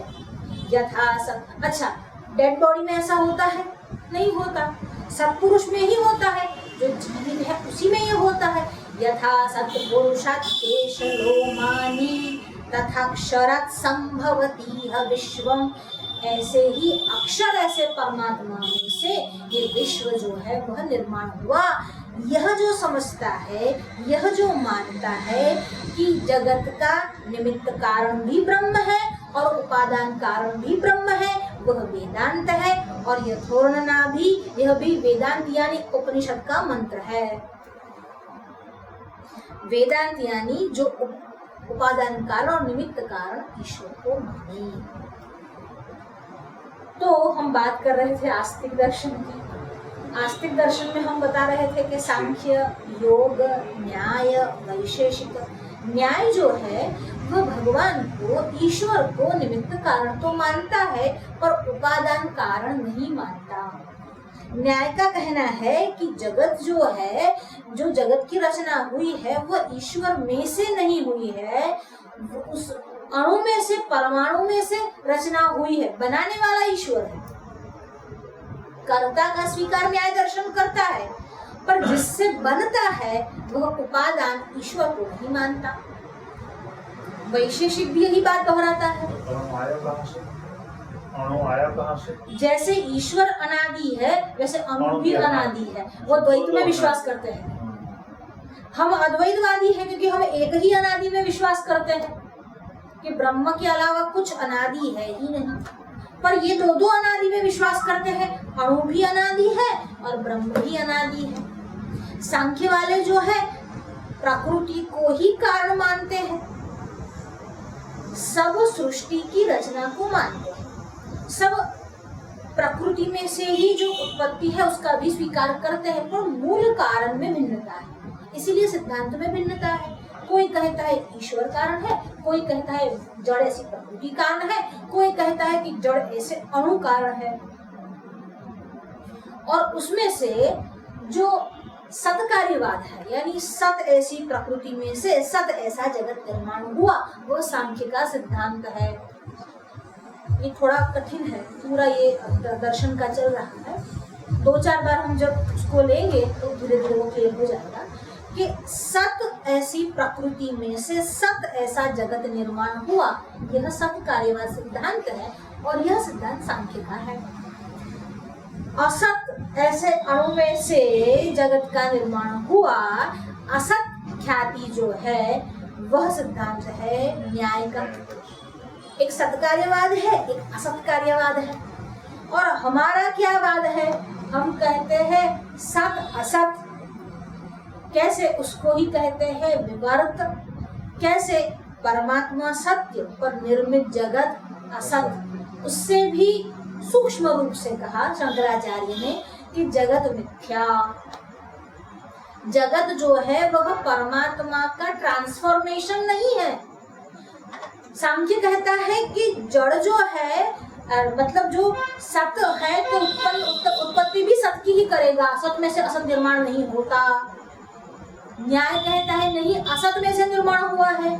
यथा सत, अच्छा डेड बॉडी में ऐसा होता है? नहीं होता, सत्पुरुष में ही होता है, जो जीवित है उसी में ये होता है। यथा सत्पुरुषात् केशलोमानि तथाक्षरात् संभवति विश्वम, ऐसे ही अक्षर ऐसे परमात्मा में से ये विश्व जो है वह निर्माण हुआ। यह जो समझता है, यह जो मानता है कि जगत का निमित्त कारण भी ब्रह्म है और उपादान कारण भी ब्रह्म है, वह वेदांत है। और यथोर्णना भी, यह भी वेदांत यानी उपनिषद का मंत्र है। वेदांत यानी जो उपादान कारण और निमित्त कारण ईश्वर को माने। तो हम बात कर रहे थे आस्तिक दर्शन की। आस्तिक दर्शन में हम बता रहे थे कि सांख्य, योग, न्याय, वैशेषिक। न्याय जो है वह भगवान को, ईश्वर को निमित्त कारण तो मानता है पर उपादान कारण नहीं मानता। न्याय का कहना है कि जगत जो है, जो जगत की रचना हुई है वह ईश्वर में से नहीं हुई है, उस अणु में से, परमाणु में से रचना हुई है। बनाने वाला ईश्वर है, कर्ता का स्वीकार न्याय दर्शन करता है, पर जिससे बनता है वह उपादान ईश्वर को नहीं मानता। वैशेषिक भी यही बात दोहराता है। अणु आया कहाँ से? जैसे ईश्वर अनादि है वैसे अणु भी अनादि है। वो द्वैत में विश्वास करते हैं, हम अद्वैतवादी हैं क्योंकि हम एक ही अनादि में विश्वास करते हैं कि ब्रह्म के अलावा कुछ अनादि है ही नहीं। पर ये दो अनादि में विश्वास करते हैं, अणु भी अनादि है और ब्रह्म भी अनादि है। सांख्य वाले जो है प्रकृति को ही कारण मानते हैं, सब सृष्टि की रचना को मानते हैं, सब प्रकृति में से ही जो उत्पत्ति है उसका भी स्वीकार करते हैं, पर मूल कारण में भिन्नता है, इसीलिए सिद्धांत में भिन्नता है। कोई कहता है ईश्वर कारण है, कोई कहता है जड़ ऐसी प्रकृति कारण है, कोई कहता है कि जड़ ऐसे अणु कारण है। और उसमें से जो सत कार्यवाद है, यानी सत ऐसी प्रकृति में से सत ऐसा जगत निर्माण हुआ, वो सांख्य का सिद्धांत है। ये थोड़ा कठिन है, पूरा ये दर्शन का चल रहा है। 2-4 बार हम जब उसको लेंगे तो धीरे धीरे वो क्लियर हो जाएगा कि सत ऐसी प्रकृति में से सत ऐसा जगत निर्माण हुआ, यह सत कार्यवाद सिद्धांत है और यह सिद्धांत सांख्य का है। असत ऐसे अणु में से जगत का निर्माण हुआ, असत ख्याति जो है वह सिद्धांत है न्याय का। एक सत कार्यवाद है, एक असत कार्यवाद है। और हमारा क्या वाद है? हम कहते हैं सत असत, कैसे उसको ही कहते हैं विवर्त। कैसे? परमात्मा सत्य पर निर्मित जगत असत। उससे भी सूक्ष्म रूप से कहा शंकराचार्य ने कि जगत मिथ्या। जगत जो है वह परमात्मा का ट्रांसफॉर्मेशन नहीं है। सांख्य कहता है कि जड़ जो है, मतलब जो सत है तो उत्पत्ति भी सत की ही करेगा, सत में से असत निर्माण नहीं होता। न्याय कहता है नहीं, असत में से निर्माण हुआ है।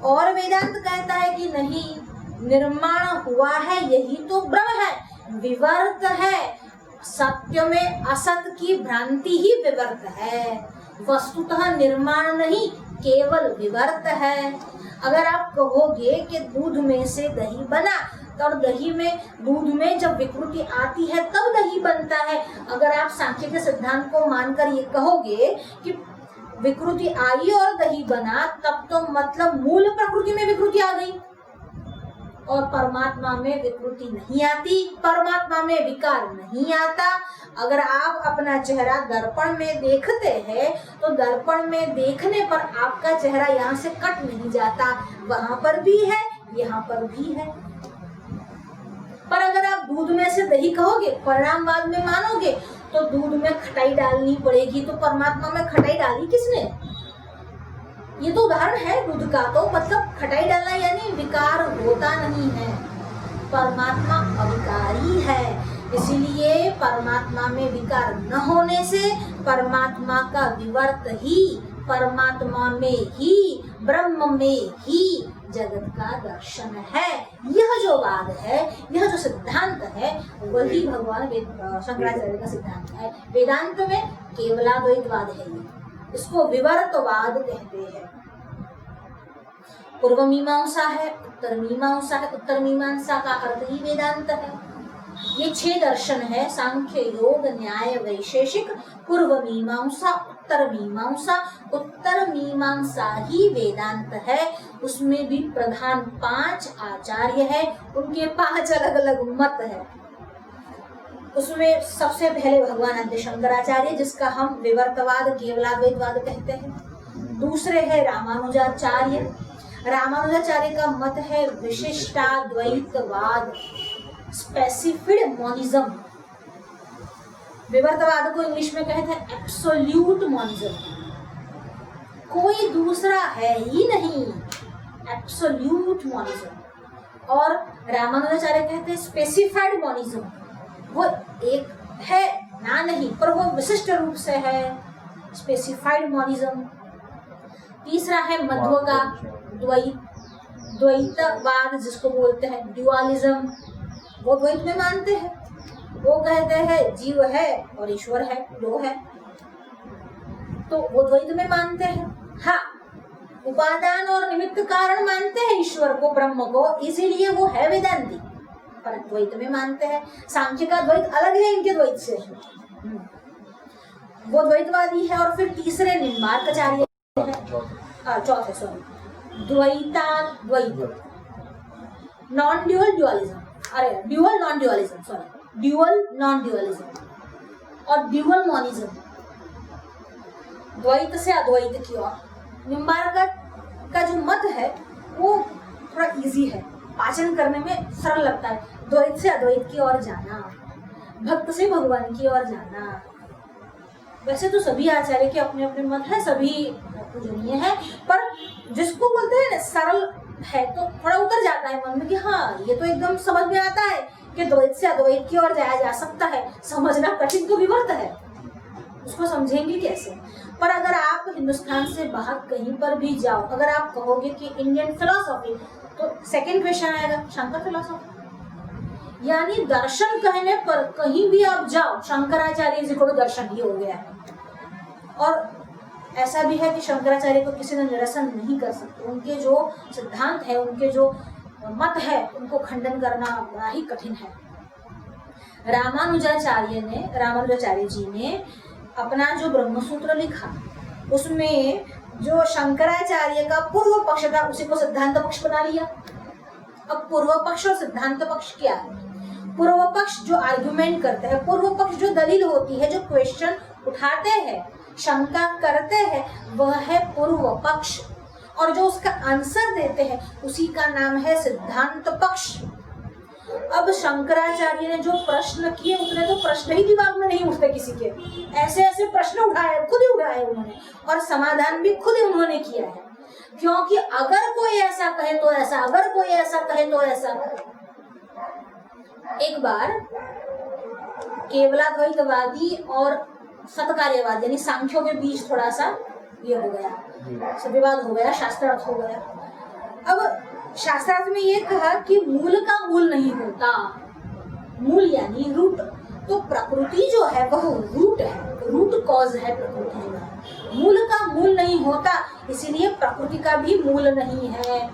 और वेदांत कहता है कि नहीं, निर्माण हुआ है यही तो ब्रह्म है, विवर्त है। सत्य में असत की भ्रांति ही विवर्त है, वस्तुतः निर्माण नहीं, केवल विवर्त है। अगर आप कहोगे कि दूध में से दही बना, तो दही में, दूध में जब विकृति आती है तब दही बनता है। अगर आप सांख्य के सिद्धांत को मानकर ये कहोगे कि विकृति आई और दही बना, तब तो मतलब मूल प्रकृति में विकृति आ गई और परमात्मा में विकृति नहीं आती, परमात्मा में विकार नहीं आता। अगर आप अपना चेहरा दर्पण में देखते हैं तो दर्पण में देखने पर आपका चेहरा यहाँ से कट नहीं जाता, वहां पर भी है, यहाँ पर भी है। पर अगर आप दूध में से दही कहोगे, परिणामवाद में मानोगे, तो दूध में खटाई डालनी पड़ेगी, तो परमात्मा में खटाई डाली किसने? ये तो उदाहरण है दूध का, तो मतलब खटाई डालना यानी विकार होता नहीं है। परमात्मा अविकारी है, इसीलिए परमात्मा में विकार न होने से परमात्मा का विवर्त ही, परमात्मा में ही, ब्रह्म में ही जगत का दर्शन है। यह जो वाद है, यह जो सिद्धांत है, वही भगवान शंकराचार्य का सिद्धांत है। वेदांत में केवलाद्वैतवाद है, इसको विवर्तवाद कहते हैं। पूर्व मीमांसा है, उत्तर मीमांसा है। उत्तर मीमांसा का अर्थ ही वेदांत है। ये 6 दर्शन है, सांख्य, योग, न्याय, वैशेषिक, पूर्व मीमांसा, उत्तर मीमांसा। उत्तर मीमांसा ही वेदांत है। उसमें भी प्रधान 5 आचार्य है, उनके 5 अलग अलग मत है। उसमें सबसे पहले भगवान आद्य शंकराचार्य, जिसका हम विवर्तवाद, केवलाद्वैतवाद कहते हैं। दूसरे है रामानुजाचार्य। रामानुजाचार्य का मत है विशिष्टाद्वैतवाद, स्पेसिफिड मोनिज्म। विवर्तवाद को इंग्लिश में कहते हैं एब्सोल्यूट मोनिज्म, कोई दूसरा है ही नहीं, एब्सोल्यूट मोनिज्म। और रामानुजाचार्य कहते हैं स्पेसिफाइड मोनिज्म, वो एक है ना नहीं, पर वो विशिष्ट रूप से है, स्पेसिफाइड मोनिज्म। तीसरा है मध्व का द्वैतवाद, जिसको बोलते हैं ड्युअलिज्म, वो द्वैत में मानते हैं। वो कहते हैं जीव है और ईश्वर है, दो है, तो वो द्वैत में मानते हैं। हाँ, उपादान और निमित्त कारण मानते हैं ईश्वर को, ब्रह्म को, इसीलिए वो है वेदांती, पर द्वैत में मानते हैं। सांख्य का द्वैत अलग है इनके द्वैत से, वो द्वैतवादी है। और फिर तीसरे निम्बार्काचार्य है, चौथे द्वैत, नॉन ड्यूअल ड्युअलिज्म, अरे dual non dualism, sorry, dual non dualism और ड्यूअल मोनिज्म, द्वैत से अद्वैत की ओर। निम्बार्क का जो मत है वो थोड़ा इजी है, पाचन करने में सरल लगता है। द्वैत से अद्वैत की ओर जाना, भक्त से भगवान की ओर जाना। वैसे तो सभी आचार्य के अपने अपने मत है, सभी पूजनीय है, पर जिसको बोलते हैं सरल है तो थोड़ा उतर जाता है मन में कि हाँ, ये तो एकदम समझ में आता है कि द्वैत से अद्वैत की ओर जाया जा सकता है। समझना कठिन तो विवर्त है, उसको समझेंगे कैसे। पर अगर आप हिंदुस्तान से बाहर कहीं पर भी जाओ, अगर आप कहोगे कि इंडियन फिलोसॉफी, तो सेकंड क्वेश्चन आएगा शंकर फिलोसॉफी, यानी दर्शन कहने पर कहीं भी आप जाओ, शंकराचार्य जी को दर्शन ही हो गया है। और ऐसा भी है कि शंकराचार्य को किसी ने निरसन नहीं कर सकते, उनके जो सिद्धांत है, उनके जो मत है, उनको खंडन करना बड़ा ही कठिन है। रामानुजाचार्य जी ने अपना जो ब्रह्मसूत्र लिखा, उसमें जो शंकराचार्य का पूर्व पक्ष था उसी को सिद्धांत पक्ष बना लिया। अब पूर्व पक्ष और सिद्धांत पक्ष क्या है? पूर्व पक्ष जो आर्ग्यूमेंट करते हैं, पूर्व पक्ष जो दलील होती है, जो क्वेश्चन उठाते हैं, शंका करते हैं, वह है पूर्व पक्ष, और जो उसका आंसर देते हैं उसी का नाम है सिद्धांत पक्ष। अब शंकराचार्य ने जो प्रश्न किए, उतने तो प्रश्न ही दिमाग में नहीं उठते किसी के, ऐसे ऐसे प्रश्न उठाए, खुद ही उठाए उन्होंने, और समाधान भी खुद ही उन्होंने किया है। क्योंकि अगर कोई ऐसा कहे तो ऐसा, अगर कोई ऐसा कहे तो ऐसा। एक बार केवलाद्वैतवादी और सतकार्यवाद यानी सांख्यों के बीच थोड़ा सा ये हो गया, विवाद हो गया, शास्त्रार्थ हो गया। अब शास्त्रार्थ में ये कहा कि मूल का मूल नहीं होता, मूल यानी रूट, तो प्रकृति जो है वह रूट है, रूट कॉज है प्रकृति जो है, मूल का मूल नहीं होता, इसीलिए प्रकृति का भी मूल नहीं है।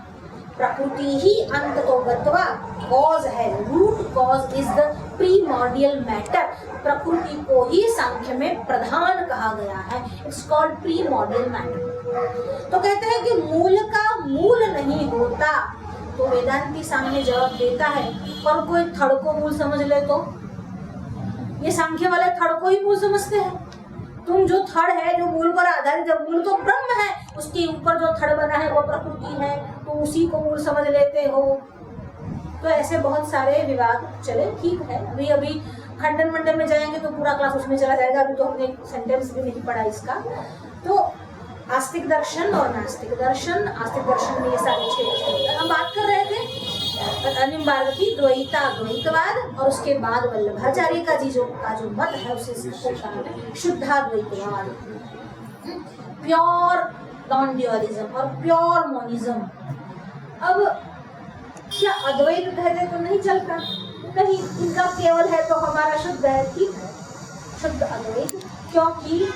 प्रकृति ही अंत तो गत्वा कॉज है, root cause is the primordial matter. प्रकृति को ही सांख्य में प्रधान कहा गया है, इट्स कॉल्ड प्रीमॉर्डियल मैटर। तो कहते हैं कि मूल का मूल नहीं होता, तो वेदांती सामने जवाब देता है, पर कोई थड़ को मूल समझ ले तो ये सांख्य वाले थड़ को ही मूल समझते हैं। तुम जो थड़ है, जो मूल पर आधारित है, मूल तो ब्रह्म है, उसके ऊपर जो थड़ बना है वो प्रकृति है, तो उसी को मूल समझ लेते हो। तो ऐसे बहुत सारे विवाद चले, ठीक है। अभी खंडन मंडन में जाएंगे तो पूरा क्लास उसमें चला जाएगा, अभी तो हमने सेंटेंस भी नहीं पढ़ा इसका। तो आस्तिक दर्शन और नास्तिक दर्शन। आस्तिक दर्शन में ये सारे 6 दर्शन हम बात कर रहे थे। अनिम्बार्क की द्वैतवाद और उसके बाद वल्लभाचार्य का जो मत है उसे शुद्धाद्वैतवाद, प्योर नॉन ड्यूअलिज्म और प्योर मोनिज्म। अब क्या अद्वैत कहते तो नहीं चलता, नहीं, इनका केवल है तो हमारा शुद्ध है, ठीक है, शुद्ध अद्वैत। क्योंकि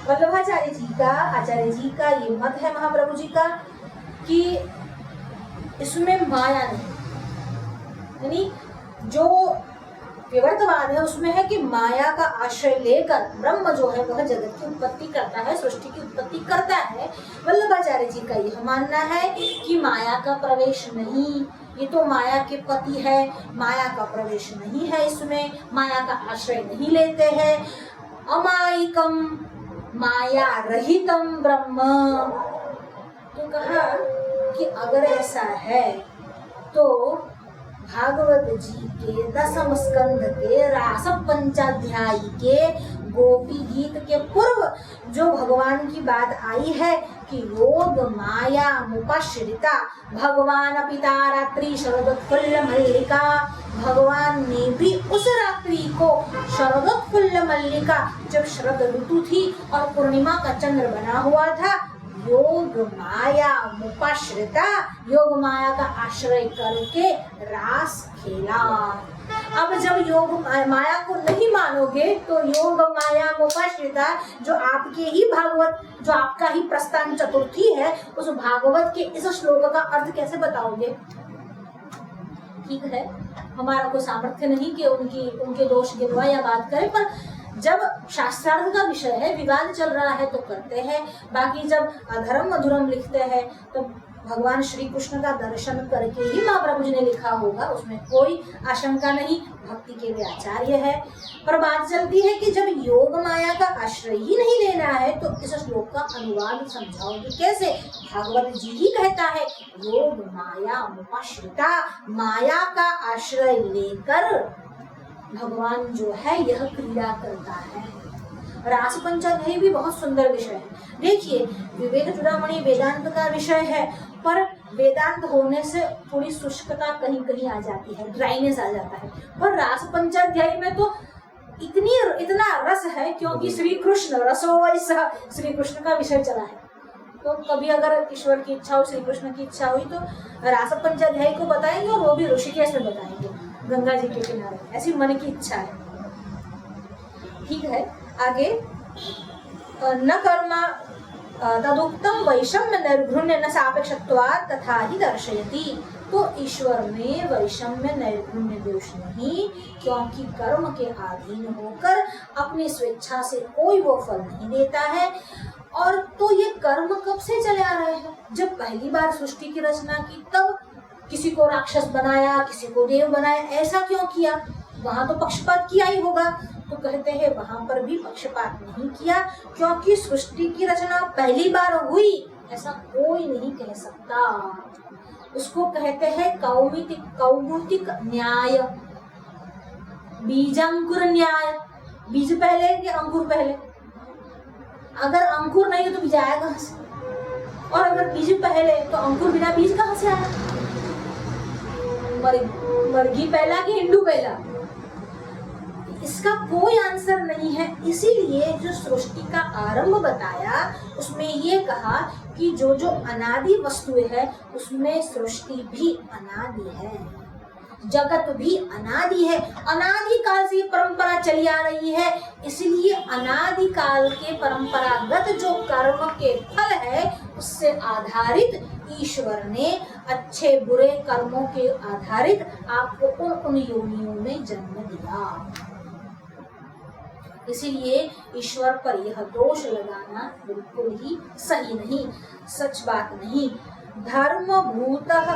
वल्लभाचार्य जी का, आचार्य जी का ये मत है, महाप्रभु जी का, कि इसमें माया नहीं, यानी जो विवर्तवाद है उसमें है कि माया का आश्रय लेकर ब्रह्म जो है वह जगत की उत्पत्ति करता है, सृष्टि की उत्पत्ति करता है। वल्लभाचार्य जी का यह मानना है कि माया का प्रवेश नहीं, ये तो माया के पति है, माया का प्रवेश नहीं है, इसमें माया का आश्रय नहीं लेते हैं। अमायिकम माया रहितम ब्रह्म। तो कहा कि अगर ऐसा है तो भागवत जी के 10वें स्कंद के रास पंचाध्याय के गोपी गीत के पूर्व जो भगवान की बात आई है कि योग माया मुपश्रिता भगवान पिता रात्रि शरदोत्फुल्ल मल्लिका, भगवान ने भी उस रात्रि को शरदोत्फुल्ल मल्लिका, जब शरद ऋतु थी और पूर्णिमा का चंद्र बना हुआ था, योग माया मुपश्रिता, योग माया का आश्रय करके रास खेला। अब जब योग माया को नहीं मानोगे तो योग माया मुपश्रिता, जो आपके ही भागवत, जो आपका ही प्रस्थान चतुर्थी है, उस भागवत के इस श्लोक का अर्थ कैसे बताओगे? ठीक है, हमारा कोई सामर्थ्य नहीं कि उनके दोष गिनवाए या बात करें, पर जब शास्त्रार्थ का विषय है, विवाद चल रहा है तो करते हैं। बाकी जब अधर्म मधुरम लिखते हैं तो भगवान श्री कृष्ण का दर्शन करके ही महाप्रभु जी ने लिखा होगा, उसमें कोई आशंका नहीं, भक्ति के वे आचार्य है। पर बात चलती है कि जब योग माया का आश्रय ही नहीं लेना है तो इस श्लोक का अनुवाद समझाओगे कैसे? भागवत जी ही कहता है योग माया मुपश्रिता, माया का आश्रय लेकर भगवान जो है यह क्रीड़ा करता है। रास पंचाध्याय भी बहुत सुंदर विषय है। देखिए, विवेक चूड़ामणि वेदांत का विषय है, पर वेदांत होने से थोड़ी शुष्कता कहीं कहीं आ जाती है, ड्राइनेस आ जाता है। पर रास पंचाध्याय में तो इतना रस है, क्योंकि श्री कृष्ण रसो वैसा, श्री कृष्ण का विषय चला है। तो कभी अगर ईश्वर की इच्छा हो, श्री कृष्ण की इच्छा हुई तो रास पंचाध्याय को बताएंगे, और वो भी ऋषिकेश में बताएंगे, गंगा जी के किनारे, ऐसी मन की इच्छा है। ठीक है, आगे न कर्म तदुक्तम वैषम्य नैर्घृण्य न सापेक्षत्वात् तथा ही दर्शयति। तो ईश्वर में वैषम्य नैर्घृण्य दोष नहीं, क्योंकि कर्म के अधीन होकर अपनी स्वेच्छा से कोई वो फल नहीं देता है। और तो ये कर्म कब से चले आ रहे हैं? जब पहली बार सृष्टि की रचना की तब किसी को राक्षस बनाया, किसी को देव बनाया, ऐसा क्यों किया? वहां तो पक्षपात किया ही होगा। तो कहते हैं वहां पर भी पक्षपात नहीं किया, क्योंकि सृष्टि की रचना पहली बार हुई, ऐसा कोई नहीं कह सकता। उसको कहते हैं कौमुतिक न्याय, बीजांकुर न्याय। बीज पहले कि अंकुर पहले? अगर अंकुर नहीं है तो बीज आया कहां से? और अगर बीज पहले तो अंकुर बिना बीज कहां से आया? मर्गी पहला कि हिंदू पहला? इसका कोई आंसर नहीं है। इसीलिए जो सृष्टि का आरंभ बताया उसमें ये कहा कि जो जो अनादि वस्तुएं है उसमें सृष्टि भी अनादि है, जगत भी अनादि है। अनादि काल से परंपरा चली आ रही है, इसलिए अनादि काल के परंपरागत जो कर्म के फल है उससे आधारित ईश्वर ने अच्छे बुरे कर्मों के आधारित आपको उन योनियों में जन्म दिया। इसीलिए ईश्वर पर यह दोष लगाना बिल्कुल ही सही नहीं, सच बात नहीं। धर्म भूतः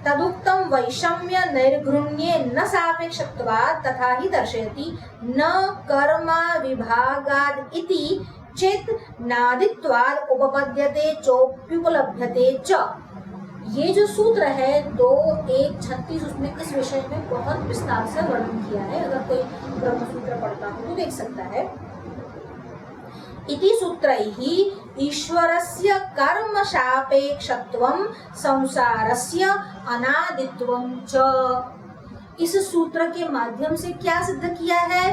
तदुक्तम वैषम्य नैर्घृण्ये न सापेक्षत्वात् तथा ही दर्शयति न कर्म विभागाद् इति चेत् नादित्वाद् उपपद्यते चोप्युपलभ्यते च। ये जो सूत्र है 2:1:36 उसमें इस विषय में बहुत विस्तार से वर्णन किया है। अगर कोई ब्रह्म सूत्र पढ़ता हो तो देख सकता है। इति सूत्रैः ईश्वरस्य कर्म सापेक्षत्वं संसारस्य अनादित्वं च। इस सूत्र के माध्यम से क्या सिद्ध किया है?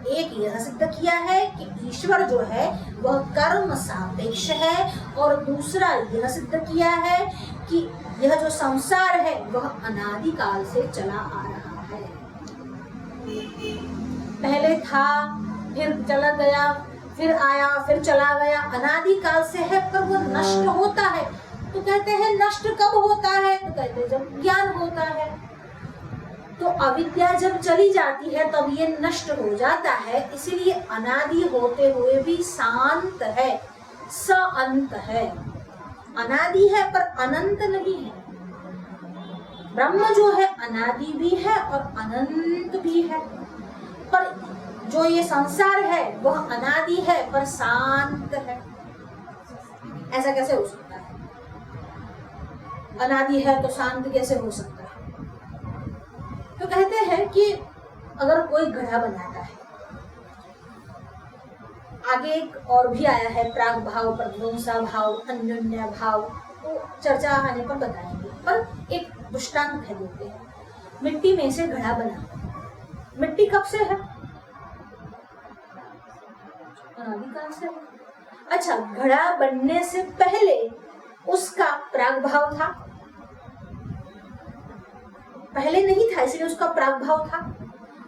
एक यह सिद्ध किया है कि ईश्वर जो है वह कर्म सापेक्ष है, और दूसरा यह सिद्ध किया है कि यह जो संसार है वह अनादिकाल से चला आ रहा है। पहले था, फिर चला गया, फिर आया, फिर चला गया, अनादिकाल से है, पर वो नष्ट होता है। तो कहते हैं नष्ट कब होता है? तो कहते हैं जब ज्ञान होता है। तो अविद्या जब चली जाती है तब ये नष्ट हो जाता है, इसीलिए अनादि होते हुए भी शांत है, सअंत है। अनादि है पर अनंत नहीं है। ब्रह्म जो है अनादि भी है और अनंत भी है, पर जो ये संसार है वह अनादि है पर शांत है। ऐसा कैसे हो सकता है? अनादि है तो शांत कैसे हो सकता है? तो कहते हैं कि अगर कोई घड़ा बनाता है, आगे एक और भी आया है प्राग भाव, प्रध्वंसा भाव, अन्योन्य भाव, तो चर्चा आने पर बताएंगे, पर एक दृष्टांत कह देते हैं। मिट्टी में से घड़ा बना, मिट्टी कब से है? अनादिकाल से है। अच्छा, घड़ा बनने से पहले उसका प्राग भाव था? पहले नहीं था, इसलिए उसका प्राग भाव था।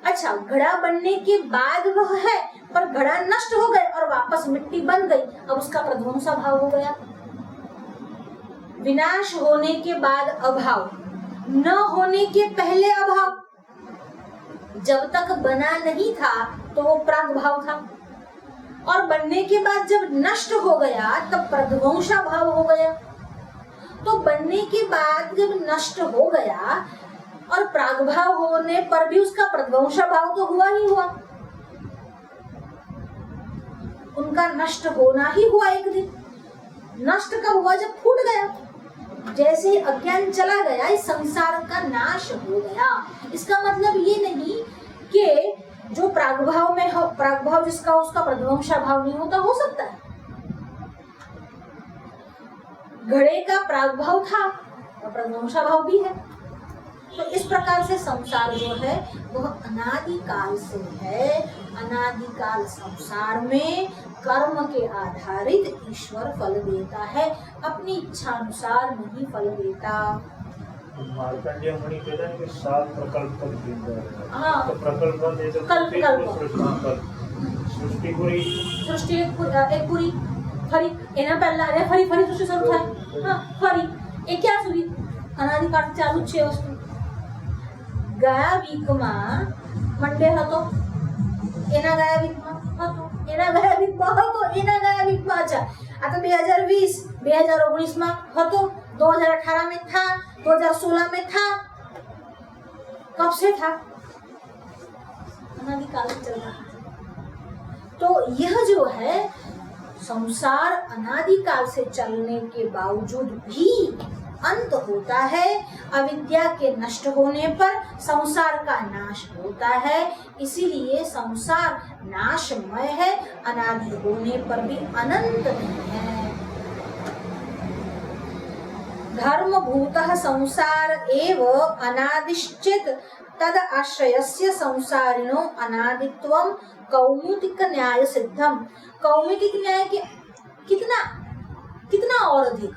अच्छा, घड़ा बनने के बाद वह है, पर घड़ा नष्ट हो गए और वापस मिट्टी बन गई, अब उसका प्रध्वंसा भाव हो गया। विनाश होने के बाद अभाव, न होने के पहले अभाव। जब तक बना नहीं था तो वो प्राग भाव था, और बनने के बाद जब नष्ट हो गया तब प्रध्वंसा भाव हो गया। तो बनने के बाद जब नष्ट हो गया और प्रागभाव होने पर भी उसका प्रध्वंसा भाव तो हुआ ही हुआ, उनका नष्ट होना ही हुआ एक दिन। नष्ट कब हुआ? जब फूट गया। जैसे ही अज्ञान चला गया, इस संसार का नाश हो गया। इसका मतलब ये नहीं कि जो प्रागभाव में हो, प्रागभाव जिसका उसका प्रध्वंसा भाव नहीं होता, हो सकता है। घड़े का प्रागभाव था और प्रध्वंसा भाव भी है। तो इस प्रकार से संसार जो है वह अनादिकाल से है। अनादिकाल संसार में कर्म के आधारित ईश्वर फल देता है, अपनी इच्छा अनुसार नहीं फल देता। मार्कंडेय मुनि कहते हैं कि 7 प्रकल्प हाँ, तो प्रकल्प सृष्टि पूरी, सृष्टि एक पूरी फरी एना पहला अरे फरी फरी सृष्टि शरू થાય। हाँ, फरी એ ક્યાં સુધી? અનાદિકાળ ચાલુ છે વસ્તુ। ગયા વીકમાં મંડે હતો, એના ગયા વીકમાં હતો, એના ગયા વીકમાં હતો, એના ગયા વીકમાં। अच्छा, આ તો 2020 2019 માં હતો, 2018 में था, 2016 में था। कब से था? अनादिकाल से चल रहा है। तो यह जो है संसार अनादिकाल से चलने के बावजूद भी अंत होता है। अविद्या के नष्ट होने पर संसार का नाश होता है, इसीलिए संसार नाशमय है, अनादि होने पर भी अनंत नहीं है। धर्मभूतः संसार एव अनादिश्चेत् तद आश्रयस्य संसारिणो अनादित्वं कौमुदिक न्याय सिद्धम। कौमुदिक न्याय के कितना कितना और अधिक,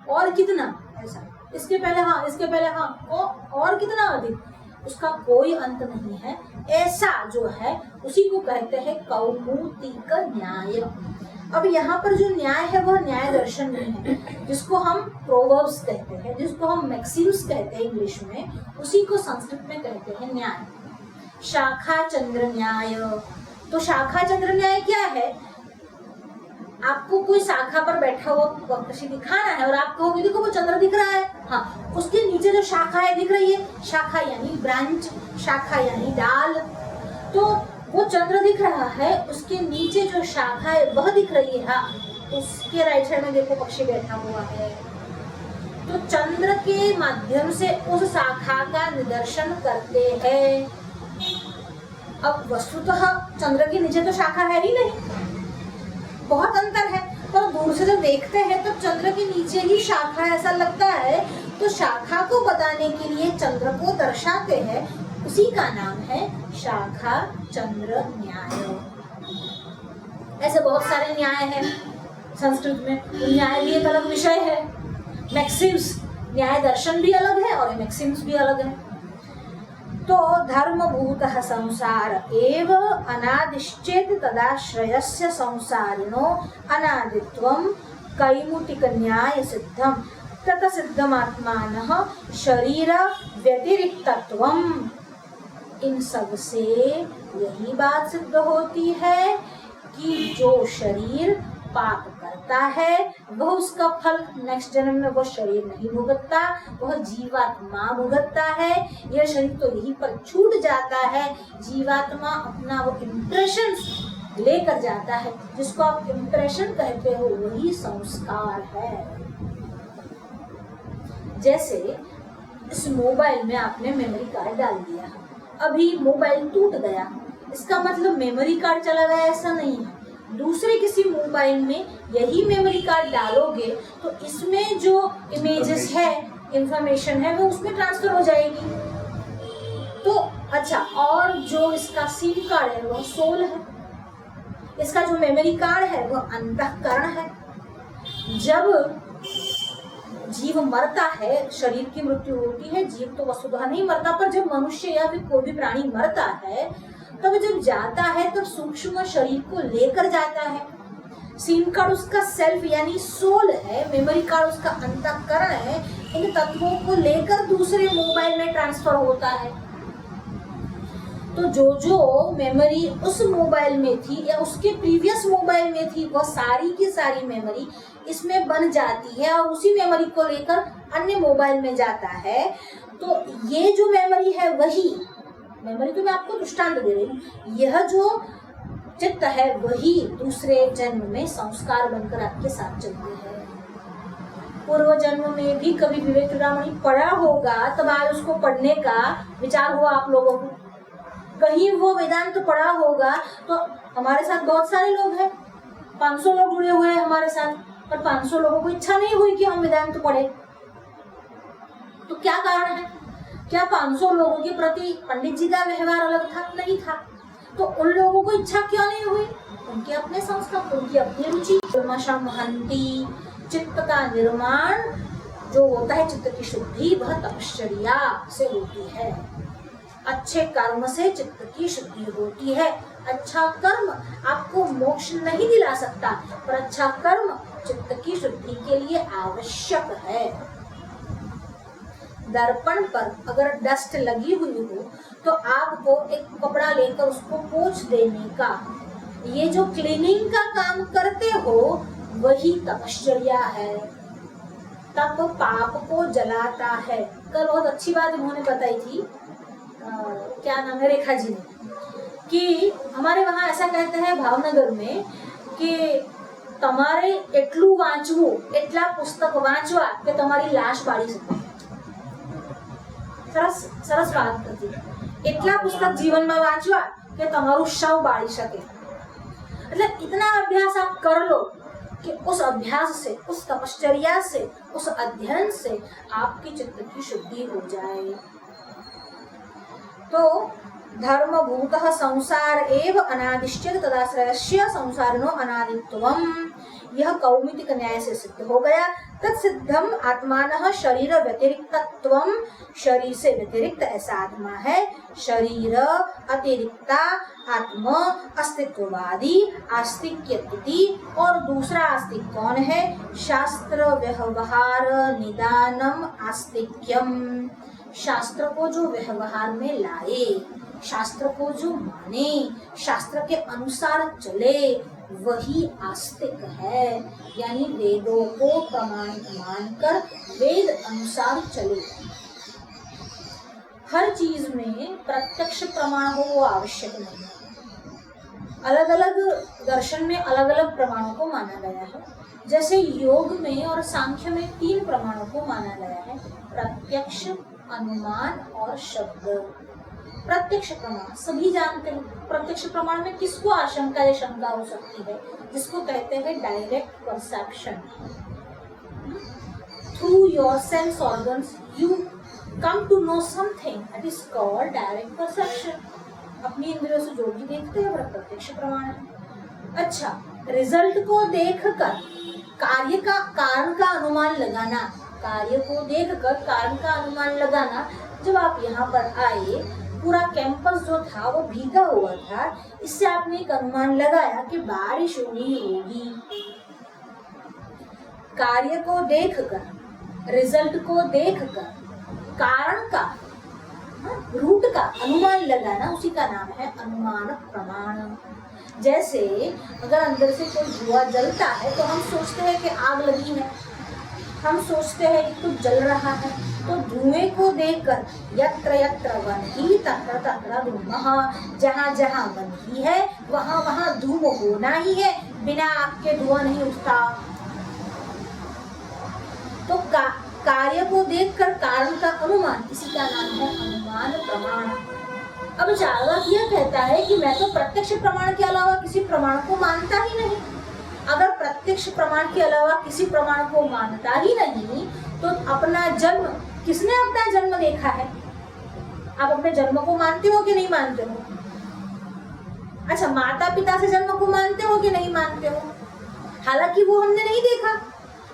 और कितना, ऐसा इसके पहले हाँ, इसके पहले हाँ, और कितना अधिक, उसका कोई अंत नहीं है। ऐसा जो है उसी को कहते हैं कौमुदिक न्याय। अब यहाँ पर जो न्याय है वह न्याय दर्शन नहीं है, जिसको हम प्रोवर्ब्स कहते हैं, जिसको हम मैक्सिम्स कहते हैं इंग्लिश में, उसी को संस्कृत में कहते हैं न्याय। शाखा चंद्र न्याय। तो शाखा चंद्र न्याय क्या है? आपको कोई शाखा पर बैठा हुआ पक्षी दिखाना है और आप कहोगे देखो वो चंद्र दिख रहा है, हाँ, उसके नीचे जो शाखा है दिख रही है, शाखा यानी ब्रांच, शाखा यानी डाल। तो वो चंद्र दिख रहा है, उसके नीचे जो शाखा है वह दिख रही है, हाँ, उसके राइट साइड में देखो पक्षी बैठा हुआ है। तो चंद्र के माध्यम से उस शाखा का निदर्शन करते हैं। अब वस्तुतः चंद्र के नीचे तो शाखा है ही नहीं, बहुत अंतर है। पर दूर से जब देखते हैं तो चंद्र के नीचे ही शाखा ऐसा लगता है, तो शाखा को बताने के लिए चंद्र को दर्शाते हैं, उसी का नाम है शाखा चंद्र न्याय। ऐसे बहुत सारे न्याय हैं संस्कृत में, न्याय भी एक अलग विषय है। मैक्सिम्स, न्याय दर्शन भी अलग है और मैक्सिम्स भी अलग है। तो धर्मभूतः संसार एव अनादिश्चेत तदाश्रयस्य संसारिणो अनादित्वं कैमुतिक न्याय सिद्धम तत सिद्धमात्मानः शरीर व्यतिरिक्तत्वम। इन सब से यही बात सिद्ध होती है कि जो शरीर पाप करता है वह उसका फल नेक्स्ट जन्म में वह शरीर नहीं भुगतता, वह जीवात्मा भुगतता है। यह शरीर तो यहीं पर छूट जाता है, जीवात्मा अपना वो इम्प्रेशन लेकर जाता है। जिसको आप इम्प्रेशन कहते हो वही संस्कार है। जैसे इस मोबाइल में आपने मेमोरी कार्ड डाल दिया, अभी मोबाइल टूट गया, इसका मतलब मेमोरी कार्ड चला गया ऐसा नहीं है। दूसरे किसी मोबाइल में यही मेमोरी कार्ड डालोगे तो इसमें जो इमेजेस है, इंफॉर्मेशन है, वो उसमें ट्रांसफर हो जाएगी। तो अच्छा, और जो इसका सिम कार्ड है वह सोल है, इसका जो मेमोरी कार्ड है वह अंतःकरण है। जब जीव मरता है, शरीर की मृत्यु होती है, जीव तो वस्तुतः नहीं मरता, पर जब मनुष्य या फिर कोई भी प्राणी मरता है तब जब जाता है तो सूक्ष्म शरीर को लेकर जाता है। सिम कार्ड उसका सेल्फ यानी सोल है, मेमोरी कार्ड उसका अंतःकरण है। इन तत्वों को लेकर दूसरे मोबाइल में ट्रांसफर होता है। तो जो जो मेमोरी उस मोबाइल में थी या उसके प्रीवियस मोबाइल में थी वह सारी की सारी मेमोरी इसमें बन जाती है और उसी मेमोरी को लेकर अन्य मोबाइल में जाता है। तो ये जो मेमोरी है वही मेमोरी, तो मैं आपको दृष्टांत दे रही हूँ, यह जो चित्त है वही दूसरे जन्म में संस्कार बनकर आपके साथ चलते हैं। पूर्व जन्म में भी कभी विवेक चूड़ामणि पढ़ा होगा, तब आज उसको पढ़ने का विचार हुआ आप लोगों को। कहीं वो वेदांत पढ़ा होगा तो हमारे साथ बहुत सारे लोग हैं, 500 लोग जुड़े हुए हैं हमारे साथ, पर 500 लोगों को इच्छा नहीं हुई कि हम वेदांत पढ़े। तो क्या कारण है? क्या 500 लोगों के प्रति पंडित जी का व्यवहार अलग था? नहीं था। तो उन लोगों को इच्छा क्यों नहीं हुई? उनके अपने संस्कार, उनकी अपनी रुचि। हंती चित्त का निर्माण जो होता है, चित्त की शुद्धि, वह तपश्चर्या से होती है। अच्छे कर्म से चित्त की शुद्धि होती है। अच्छा कर्म आपको मोक्ष नहीं दिला सकता, पर अच्छा कर्म चित्त की शुद्धि के लिए आवश्यक है। दर्पण पर अगर डस्ट लगी हुई हो तो आपको एक कपड़ा लेकर उसको पोंछ देने का, ये जो क्लीनिंग का काम करते हो वही तपश्चर्या है। तप पाप को जलाता है। कल बहुत अच्छी बात उन्होंने बताई थी, क्या नाम है, रेखा जी ने, कि हमारे वहाँ ऐसा कहते हैं भावनगर में कि તમારે એટલું વાંચવું, એટલા પુસ્તક વાંચવા કે તમારી લાશ બાળી શકે। સરસ સરસ વાત હતી। એટલા પુસ્તક જીવનમાં વાંચવા કે તમારું શવ બાળી શકે। એટલે इतना अभ्यास आप कर लो कि उस अभ्यास से, उस तपश्चर्या से, उस अध्ययन से आपकी चित्त की शुद्धि हो जाए। तो धर्मभूतः संसार एव अनादिश्चेत तदाश्रयस्य संसारिणो अनादित्वम्, यह कौमुदिक न्याय से सिद्ध हो गया। तत्सिद्धम आत्मानः शरीर व्यतिरिक्तत्वम्, शरीर से व्यतिरिक्त ऐसा आत्मा है। शरीर अतिरिक्ता आत्म अस्तित्ववादी आस्तिक्यति, और दूसरा आस्तिक कौन है? शास्त्र व्यवहार निदानम आस्तिक्यम, शास्त्र को जो व्यवहार में लाए, शास्त्र को जो माने, शास्त्र के अनुसार चले, वही आस्तिक है। यानी वेदों को प्रमाणित मानकर वेद अनुसार चले। हर चीज में प्रत्यक्ष प्रमाण हो वो आवश्यक नहीं है। अलग अलग दर्शन में अलग अलग प्रमाणों को माना गया है। जैसे योग में और सांख्य में 3 प्रमाणों को माना गया है, प्रत्यक्ष, अनुमान और शब्द। प्रत्यक्ष प्रमाण सभी जानते हैं। प्रत्यक्ष प्रमाण में किसको आशंका या शंका हो सकती है? जिसको कहते हैं direct perception. Through your sense organs you come to know something, that is called direct perception. अपनी इंद्रियों से जो भी देखते हैं वह प्रत्यक्ष प्रमाण है। अच्छा, रिजल्ट को देखकर कार्य का कारण का अनुमान लगाना, कार्य को देखकर कारण का अनुमान लगाना। जब आप यहाँ पर आए, पूरा कैंपस जो था वो भीगा हुआ था, इससे आपने एक अनुमान लगाया कि बारिश होनी होगी। कार्य को देखकर, रिजल्ट को देखकर कारण का, रूट का अनुमान लगाना, उसी का नाम है अनुमान प्रमाण। जैसे अगर अंदर से कोई धुआं जलता है तो हम सोचते हैं कि आग लगी है, हम सोचते हैं कि कुछ जल रहा है, तो धुएं को देखकर यत्र यत्र वह्नि तत्र तत्र धूमः, जहाँ जहाँ वह्नि है वहाँ वहाँ धूम होना ही है, बिना आग के धुआं नहीं उठता। तो कार्य को देखकर कारण का अनुमान, इसी का नाम है अनुमान प्रमाण। अब चार्वाक यह कहता है कि मैं तो प्रत्यक्ष प्रमाण के अलावा किसी प्रमाण को मानता ही नहीं। अगर प्रत्यक्ष प्रमाण के अलावा किसी प्रमाण को मानता ही नहीं तो अपना जन्म, किसने अपना जन्म देखा है? आप अपने जन्म को मानते हो कि नहीं मानते हो? अच्छा, माता पिता से जन्म को मानते हो कि नहीं मानते हो? हालांकि वो हमने नहीं देखा,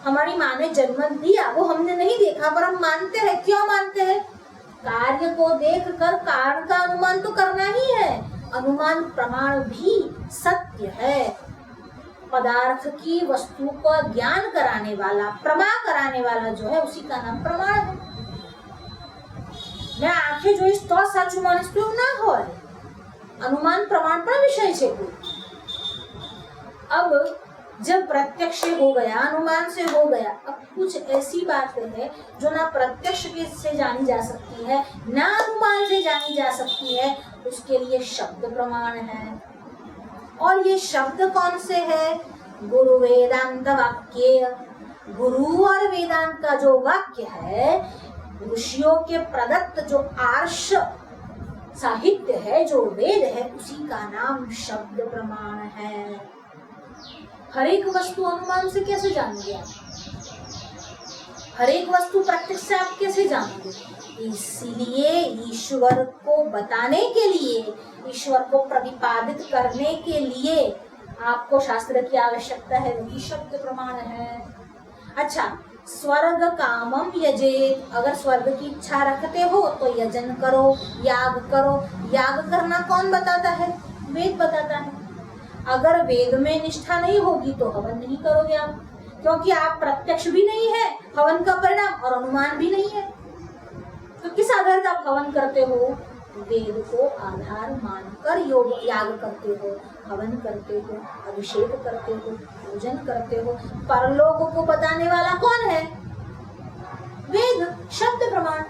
हमारी माँ ने जन्म दिया, वो हमने नहीं देखा, पर हम मानते हैं। क्यों मानते हैं? कार्य को देखकर कारण का अनुमान तो करना ही है। अनुमान प्रमाण भी सत्य है। पदार्थ की वस्तु का ज्ञान कराने वाला, प्रमा कराने वाला जो है, उसी का नाम प्रमाण है। मैं आंखें जो इस तो सच मानिस तो ना हो, अनुमान प्रमाण पर विषय से कोई। अब जब प्रत्यक्ष हो गया, अनुमान से हो गया, अब कुछ ऐसी बातें हैं जो ना प्रत्यक्ष से जानी जा सकती है, ना अनुमान से जानी जा सकती है, उसके लिए शब्द प्रमाण है। और ये शब्द कौन से है? गुरु वेदांत वाक्य। गुरु और वेदांत का जो वाक्य है, ऋषियों के प्रदत्त जो आर्ष साहित्य है, जो वेद है, उसी का नाम शब्द प्रमाण है। हर एक वस्तु अनुमान से कैसे जानेंगे आप? हर एक वस्तु प्रत्यक्ष से आप कैसे जानेंगे? इसलिए ईश्वर को बताने के लिए, ईश्वर को प्रतिपादित करने के लिए आपको शास्त्र की आवश्यकता है, वही शब्द प्रमाण है। अच्छा, स्वर्ग कामम यजेत, अगर स्वर्ग की इच्छा रखते हो तो यजन करो, याग करो। याग करना कौन बताता है? वेद बताता है। अगर वेद में निष्ठा नहीं होगी तो हवन नहीं करोगे आप, क्योंकि आप प्रत्यक्ष भी नहीं है हवन का परिणाम, और अनुमान भी नहीं है। तो किस आधार पर आप हवन करते हो? वेद को आधार मानकर योग याग करते हो, हवन करते हो, अभिषेक करते हो, पूजन करते हो। परलोक को बताने वाला कौन है? वेद, शब्द प्रमाण।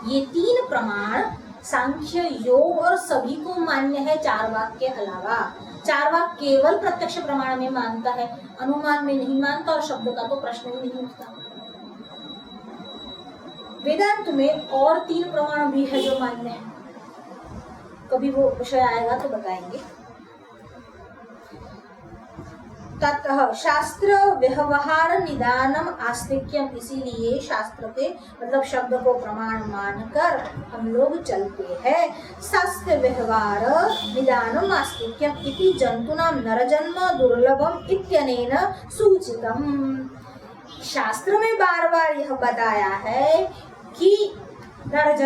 ये तीन प्रमाण सांख्य, योग और सभी को मान्य है चार्वाक के अलावा। चार्वाक केवल प्रत्यक्ष प्रमाण में मानता है, अनुमान में नहीं मानता, और शब्द का तो प्रश्न ही नहीं उठता। वेदांत में और तीन प्रमाण भी है जो मान्य है, कभी वो विषय आएगा तो बताएंगे। ततः शास्त्र व्यवहार निदानम आस्तिक्यम, इसीलिए शास्त्र के मतलब शब्द को प्रमाण मानकर हम लोग चलते हैं। शास्त्र व्यवहार निदानम आस्तिक्यम इति जंतुनाम नरजन्म दुर्लभम इत्यनेन सूचितम। शास्त्र में बार बार यह बताया है कि नर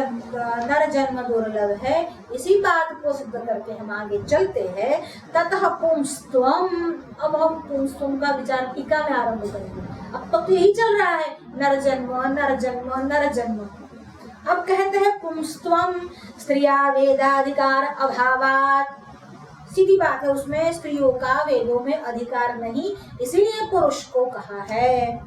जन्म दुर्लभ है। इसी बात को सिद्ध करके हम आगे चलते हैं। ततः पुंस्त्वम, अब हम पुंस्त्वम का विचार टीका में आरंभ करेंगे। अब तक तो यही चल रहा है, नर जन्म नर जन्म नर जन्म। अब कहते हैं पुंस्त्वम स्त्रिया वेदाधिकार अभावात, सीधी बात है, उसमें स्त्रियों का वेदों में अधिकार नहीं, इसीलिए पुरुष को कहा है।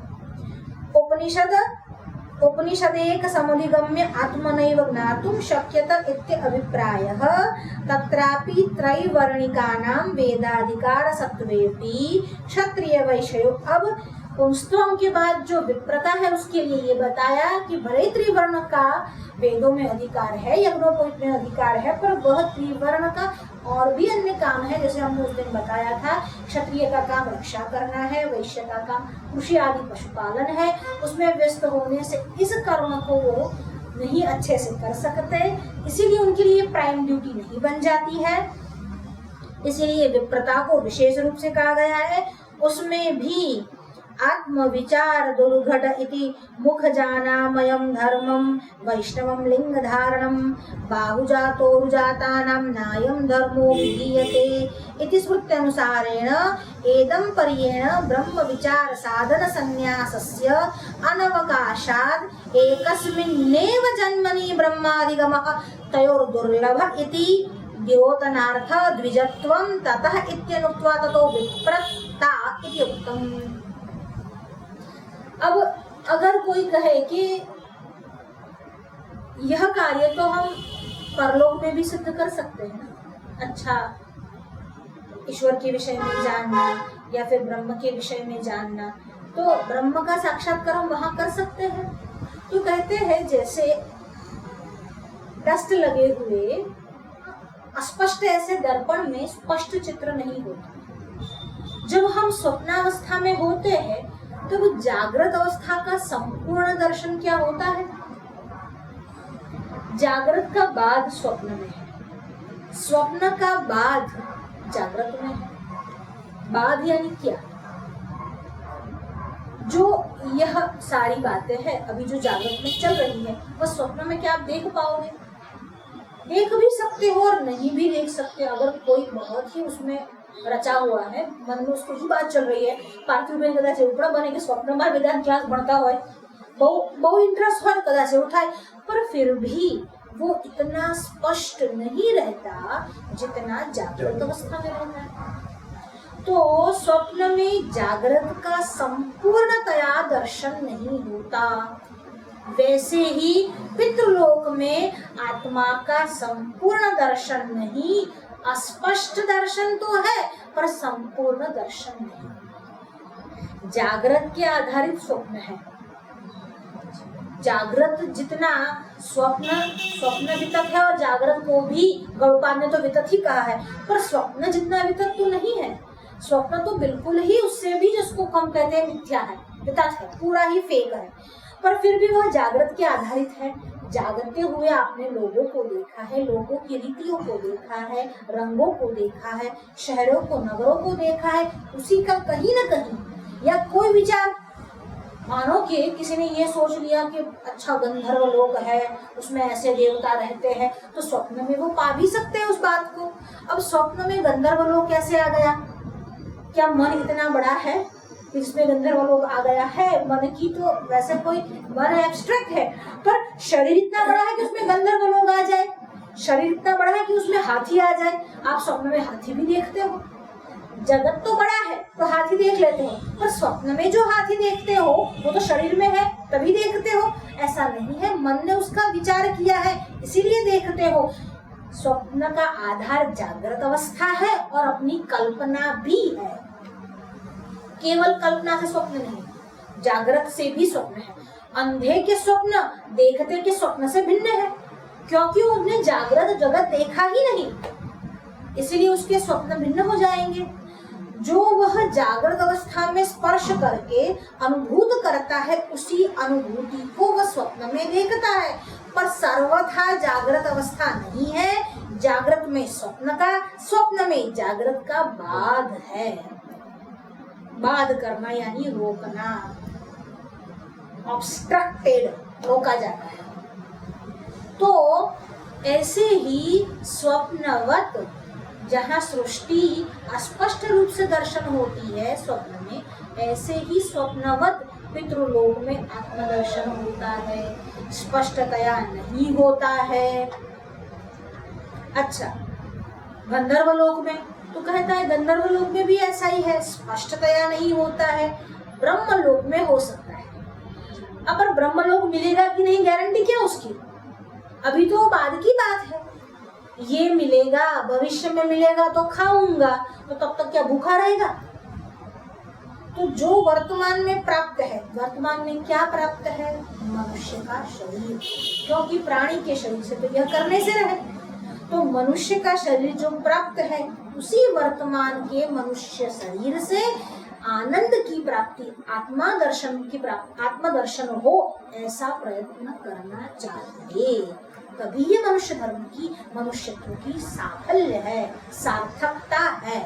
उपनिषदेक समुदिगम्य आत्मनैव ज्ञातुं शक्यत इत्य अभिप्रायः। तत्रापि त्रैवर्णिकानां वेदाधिकार सत्वेपि क्षत्रिय वैश्यो। अब पुंस्त्वम के बाद जो विप्रता है उसके लिए ये बताया कि भले त्रिवर्ण का वेदों में अधिकार है, यज्ञोपवीत में अधिकार है, पर वह त्रिवर्ण का और भी अन्य काम है, जैसे हमने उस दिन बताया था, क्षत्रिय का काम रक्षा करना है, वैश्य का काम कृषि आदि पशुपालन है। उसमें व्यस्त होने से इस कर्म को वो नहीं अच्छे से कर सकते, इसीलिए उनके लिए प्राइम ड्यूटी नहीं बन जाती है। इसीलिए विप्रता को विशेष रूप से कहा गया है। उसमें भी आत्मविचार दुर्घट इति मुख जानामयम धर्मम वैष्णवम लिंग धारणम बाहुजातोरुजातानां नायम धर्मो विधीयते इति स्मृत्यनुसारेण एदं पर्येण ब्रह्म विचार साधन संन्यासस्य अनवकाशात् एकस्मिन्नेव जन्मनि ब्रह्मादिगमः तयोर्दुर्लभ इति द्योतनार्थ द्विजत्वं ततः इत्यनुक्त्वा ततो विप्रता इति उक्तम्। अब अगर कोई कहे कि यह कार्य तो हम परलोक में भी सिद्ध कर सकते हैं ना, अच्छा ईश्वर के विषय में जानना या फिर ब्रह्म के विषय में जानना, तो ब्रह्म का साक्षात्कार हम वहां कर सकते हैं। तो कहते हैं जैसे डस्ट लगे हुए अस्पष्ट ऐसे दर्पण में स्पष्ट चित्र नहीं होता, जब हम स्वप्नावस्था में होते हैं तो वो जागृत अवस्था का संपूर्ण दर्शन क्या होता है? जागृत का बाद स्वप्न में है, स्वप्न का बाद जागृत में है। बाद यानी क्या? जो यह सारी बातें हैं अभी जो जागृत में चल रही है, वह स्वप्न में क्या आप देख पाओगे? देख भी सकते हो और नहीं भी देख सकते। अगर कोई बहुत ही उसमें रचा हुआ है, मन में उसको ही बात चल रही है, पार्थिव में कदाच उपड़ा बने कि स्वप्न में वेदांत क्लास बढ़ता हो, बहु इंटरेस्ट हो कदाच उठाए, पर फिर भी वो इतना स्पष्ट नहीं रहता जितना जागृत अवस्था में रहता है। तो स्वप्न में जागृत का संपूर्णतया दर्शन नहीं होता, वैसे ही पितृलोक में आत्मा का संपूर्ण दर्शन नहीं, अस्पष्ट दर्शन तो है पर संपूर्ण दर्शन नहीं। जागृत के आधारित स्वप्न है। जागृत जितना स्वप्न वितत है, और जागृत को भी गौड़पाद ने तो वितत ही कहा है, पर स्वप्न जितना वितत तो नहीं है। स्वप्न तो बिल्कुल ही उससे भी जिसको हम कहते हैं मिथ्या है, वितत है, पूरा ही फेक है, पर फिर भी वह जागृत के आधारित है। जागते हुए आपने लोगों को देखा है, लोगों की रीतियों को देखा है, रंगों को देखा है, शहरों को नगरों को देखा है, उसी का कहीं न कहीं या कोई विचार, मानो कि किसी ने ये सोच लिया कि अच्छा गंधर्व लोक है, उसमें ऐसे देवता रहते हैं, तो स्वप्न में वो पा भी सकते हैं उस बात को। अब स्वप्न में गंधर्व लोक कैसे आ गया? क्या मन इतना बड़ा है इसमें गंधर्व लोग आ गया है? मन की तो वैसे कोई मन एब्स्ट्रैक्ट है, पर शरीर इतना बड़ा है कि उसमें गंधर्व लोग आ जाए, शरीर इतना बड़ा है कि उसमें हाथी आ जाए। आप स्वप्न में हाथी भी देखते हो, जगत तो बड़ा है तो हाथी देख लेते हो, पर स्वप्न में जो हाथी देखते हो वो तो शरीर में है तभी देखते हो, ऐसा नहीं है। मन ने उसका विचार किया है इसीलिए देखते हो। स्वप्न का आधार जागृत अवस्था है और अपनी कल्पना भी है। केवल कल्पना से स्वप्न नहीं, जागृत से भी स्वप्न है। अंधे के स्वप्न देखते के स्वप्न से भिन्न है, क्योंकि उसने जागृत जगत देखा ही नहीं, इसलिए उसके स्वप्न भिन्न हो जाएंगे। जो वह जागृत अवस्था में स्पर्श करके अनुभूत करता है, उसी अनुभूति को वह स्वप्न में देखता है, पर सर्वथा जागृत अवस्था नहीं है। जागृत में स्वप्न का, स्वप्न में जागृत का बाध है। बाध करना यानी रोकना, ऑब्स्ट्रक्टेड, रोका जाता है। तो ऐसे ही स्वप्नवत, जहाँ सृष्टि स्पष्ट रूप से दर्शन होती है स्वप्न में, ऐसे ही स्वप्नवत पितृलोक में आत्मदर्शन होता है, स्पष्टतया नहीं होता है। अच्छा, गंधर्व लोक में तो कहता है गंधर्व लोक में भी ऐसा ही है, स्पष्टतया नहीं होता है। ब्रह्म लोक में हो सकता है। अब ब्रह्म लोक मिलेगा कि नहीं, गारंटी क्या उसकी? अभी तो बाद की बात है। ये मिलेगा, भविष्य में मिलेगा तो खाऊंगा, तो तब तक क्या भूखा रहेगा? तो जो वर्तमान में प्राप्त है, वर्तमान में क्या प्राप्त है? मनुष्य का शरीर, क्योंकि प्राणी के शरीर से तो यह करने से रहे। तो मनुष्य का शरीर जो प्राप्त है उसी वर्तमान के मनुष्य शरीर से आनंद की प्राप्ति, आत्मा दर्शन हो, ऐसा प्रयत्न करना चाहिए। तभी ये मनुष्य धर्म की, मनुष्यत्व की साफल्य है, सार्थकता है।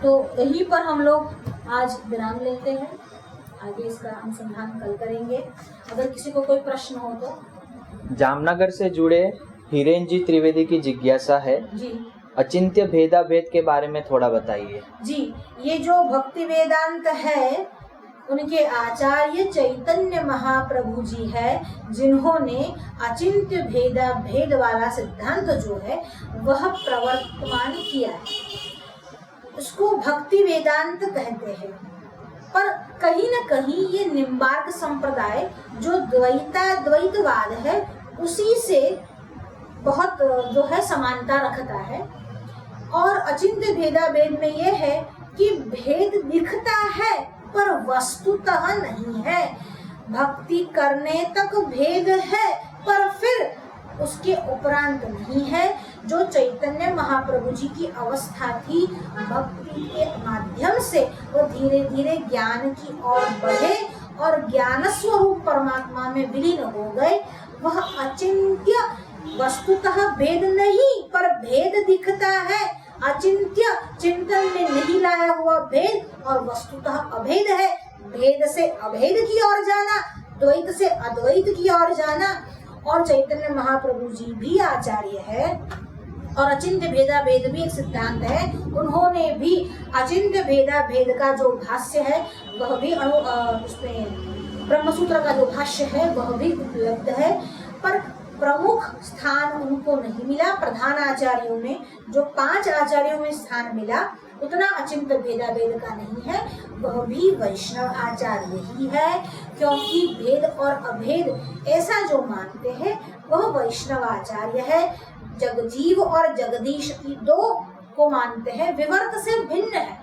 तो यहीं पर हम लोग आज विराम लेते हैं, आगे इसका अनुसंधान कल करेंगे। अगर किसी को कोई प्रश्न हो तो। जामनगर से जुड़े हिरेन जी त्रिवेदी की जिज्ञासा है जी, अचिंत्य भेदा भेद के बारे में थोड़ा बताइए। जी, ये जो भक्ति वेदांत है उनके आचार्य चैतन्य महाप्रभु जी है, जिन्होंने अचिंत्य भेदा भेद वाला सिद्धांत जो है वह प्रवर्तमान किया है। उसको भक्ति वेदांत कहते हैं। पर कहीं न कहीं ये निम्बार्क संप्रदाय जो द्वैतवाद है उसी से बहुत जो है समानता रखता है। और अचिंत्य भेदा भेद में ये है कि भेद दिखता है पर वस्तुतः नहीं है। भक्ति करने तक भेद है पर फिर उसके उपरांत नहीं है। जो चैतन्य महाप्रभु जी की अवस्था थी, भक्ति के माध्यम से वो धीरे धीरे ज्ञान की ओर बढ़े और ज्ञान स्वरूप परमात्मा में विलीन हो गए। वह अचिंत्य वस्तुतः भेद नहीं पर भेद दिखता है। अचिंत्य चिंतन में नहीं लाया हुआ भेद और वस्तुतः अभेद है। भेद से अभेद की ओर जाना, द्वैत से अद्वैत की ओर जाना। और चैतन्य महाप्रभु जी भी आचार्य है और अचिंत्य भेदा भेद भी एक सिद्धांत है। उन्होंने भी अचिंत्य भेदा भेद का जो भाष्य है वह भी उसमें ब्रह्मसूत्र का जो भाष्य है वह भी उपलब्ध है। पर प्रमुख स्थान उनको नहीं मिला। प्रधान आचार्यों में जो 5 आचार्यों में स्थान मिला उतना अचिंत्य भेदा भेद का नहीं है। वह भी वैष्णव आचार्य ही है, क्योंकि भेद और अभेद ऐसा जो मानते हैं वह वैष्णव आचार्य है। जगजीव और जगदीश की 2 को मानते हैं, विवर्त से भिन्न है।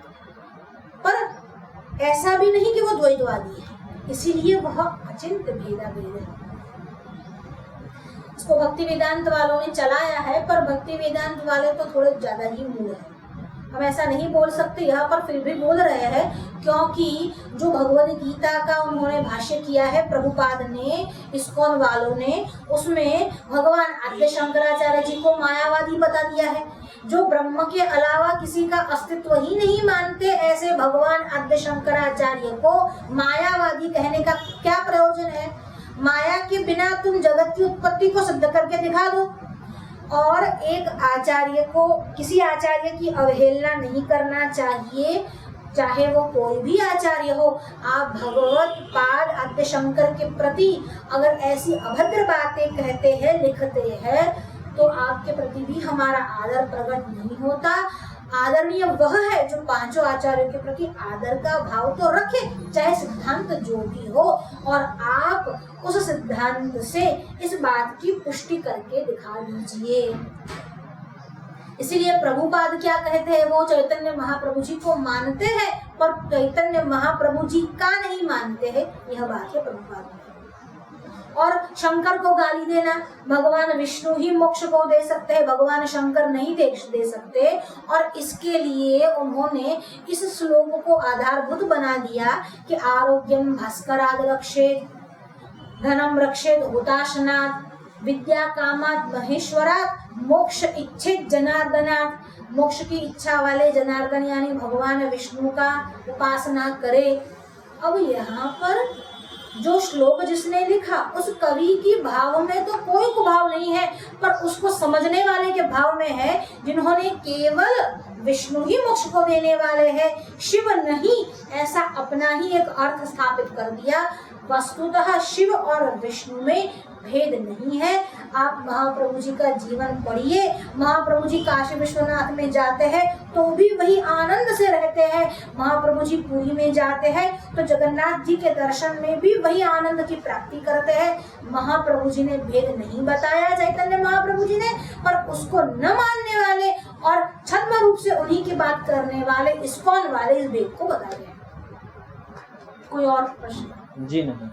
पर ऐसा भी नहीं कि वो द्वैतवादी है, इसीलिए वह अचिंत्य भेदा भेद है। इसको भक्ति वेदांत वालों ने चलाया है, पर भक्ति वेदांत वाले तो थोड़े ज्यादा ही मूल है। हम ऐसा नहीं बोल सकते, यहाँ पर फिर भी बोल रहे हैं, क्योंकि जो भगवद गीता का उन्होंने भाष्य किया है प्रभुपाद ने, इस्कॉन वालों ने, उसमें भगवान आद्य शंकराचार्य जी को मायावादी बता दिया है। जो ब्रह्म के अलावा किसी का अस्तित्व ही नहीं मानते, ऐसे भगवान आद्य शंकराचार्य को मायावादी कहने का क्या प्रयोजन है। माया के बिना तुम जगत की उत्पत्ति को सिद्ध करके दिखा दो। और एक आचार्य को, किसी आचार्य की अवहेलना नहीं करना चाहिए, चाहे वो कोई भी आचार्य हो। आप भगवत पाद आद्य शंकर के प्रति अगर ऐसी अभद्र बातें कहते हैं, लिखते हैं, तो आपके प्रति भी हमारा आदर प्रकट नहीं होता। आदरणीय वह है जो 5 आचार्यों के प्रति आदर का भाव तो रखे, चाहे सिद्धांत जो भी हो, और आप उस सिद्धांत से इस बात की पुष्टि करके दिखा दीजिए। इसीलिए प्रभुपाद क्या कहते हैं, वो चैतन्य महाप्रभु जी को मानते हैं पर चैतन्य महाप्रभु जी का नहीं मानते हैं, यह बात है प्रभुपाद में। और शंकर को गाली देना, भगवान विष्णु ही मोक्ष को दे सकते हैं, भगवान शंकर नहीं दे सकते। और इसके लिए उन्होंने इस श्लोक को आधारभूत बना दिया कि आरोग्यम भास्कराद रक्षेत, धनम रक्षेत हुताशनात्, विद्या कामात् महेश्वरात्, मोक्ष इच्छेत जनार्दनात्। मोक्ष की इच्छा वाले जनार्दन यानी भगवान विष्णु का उपासना करे। अब यहाँ पर जो श्लोक जिसने लिखा उस कवि की भाव में तो कोई कुभाव नहीं है, पर उसको समझने वाले के भाव में है, जिन्होंने केवल विष्णु ही मोक्ष को देने वाले हैं, शिव नहीं, ऐसा अपना ही एक अर्थ स्थापित कर दिया। वस्तुतः शिव और विष्णु में भेद नहीं है। आप महाप्रभु जी का जीवन पढ़िए, महाप्रभु जी काशी विश्वनाथ में जाते हैं तो भी वही आनंद से रहते हैं। महाप्रभु जी पुरी में जाते हैं तो जगन्नाथ जी के दर्शन में भी वही आनंद की प्राप्ति करते हैं। महाप्रभु जी ने भेद नहीं बताया चैतन्य महाप्रभु जी ने, पर उसको न मानने वाले और छद्म रूप से उन्हीं की बात करने वाले इस्कॉन वाले इस भेद को बता रहे हैं। कोई और प्रश्न? जी नहीं।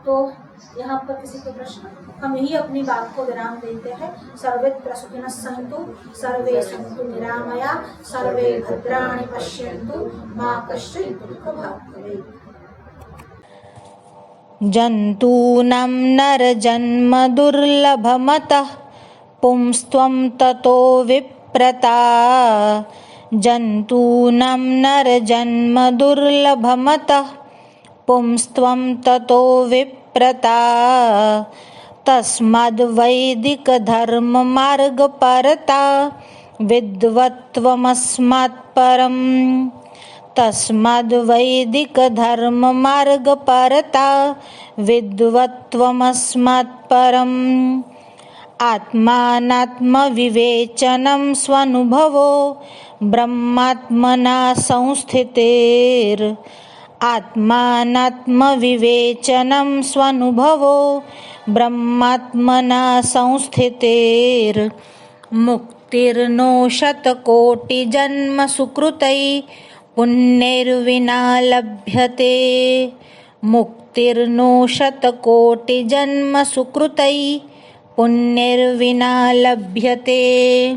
तो यहाँ पर किसी के प्रश्न? हम यही अपनी बात को विराम देते हैं। सर्वेत्र सुखिनः सन्तु, सर्वे सन्तु निरामया, सर्वे भद्राणि पश्यन्तु, मा कश्चित् दुःखभाग् भवेत्। जन्तूनां नरजन्म दुर्लभमतः पुंस्त्वं ततो विप्रता। जन्तूनां नरजन्म दुर्लभमतः पुंस्त्वं ततो विप्रता। तस्माद्वैदिकधर्ममार्गपरता विद्वत्त्वमस्मात्परम्। तस्माद्वैदिकधर्ममार्गपरता विद्वत्त्वमस्मात्परम्। आत्मानात्मविवेचनं स्वानुभवो ब्रह्मात्मना संस्थितेर्। आत्मानात्मविवेचनं स्वानुभवो ब्रह्मात्मना संस्थितेर्। मुक्तिर्नो शतकोटिजन्मसुकृतैः पुण्यैर्विना लभ्यते। मुक्तिर्नो शतकोटिजन्मसुकृतैः पुण्यैर्विना लभ्यते।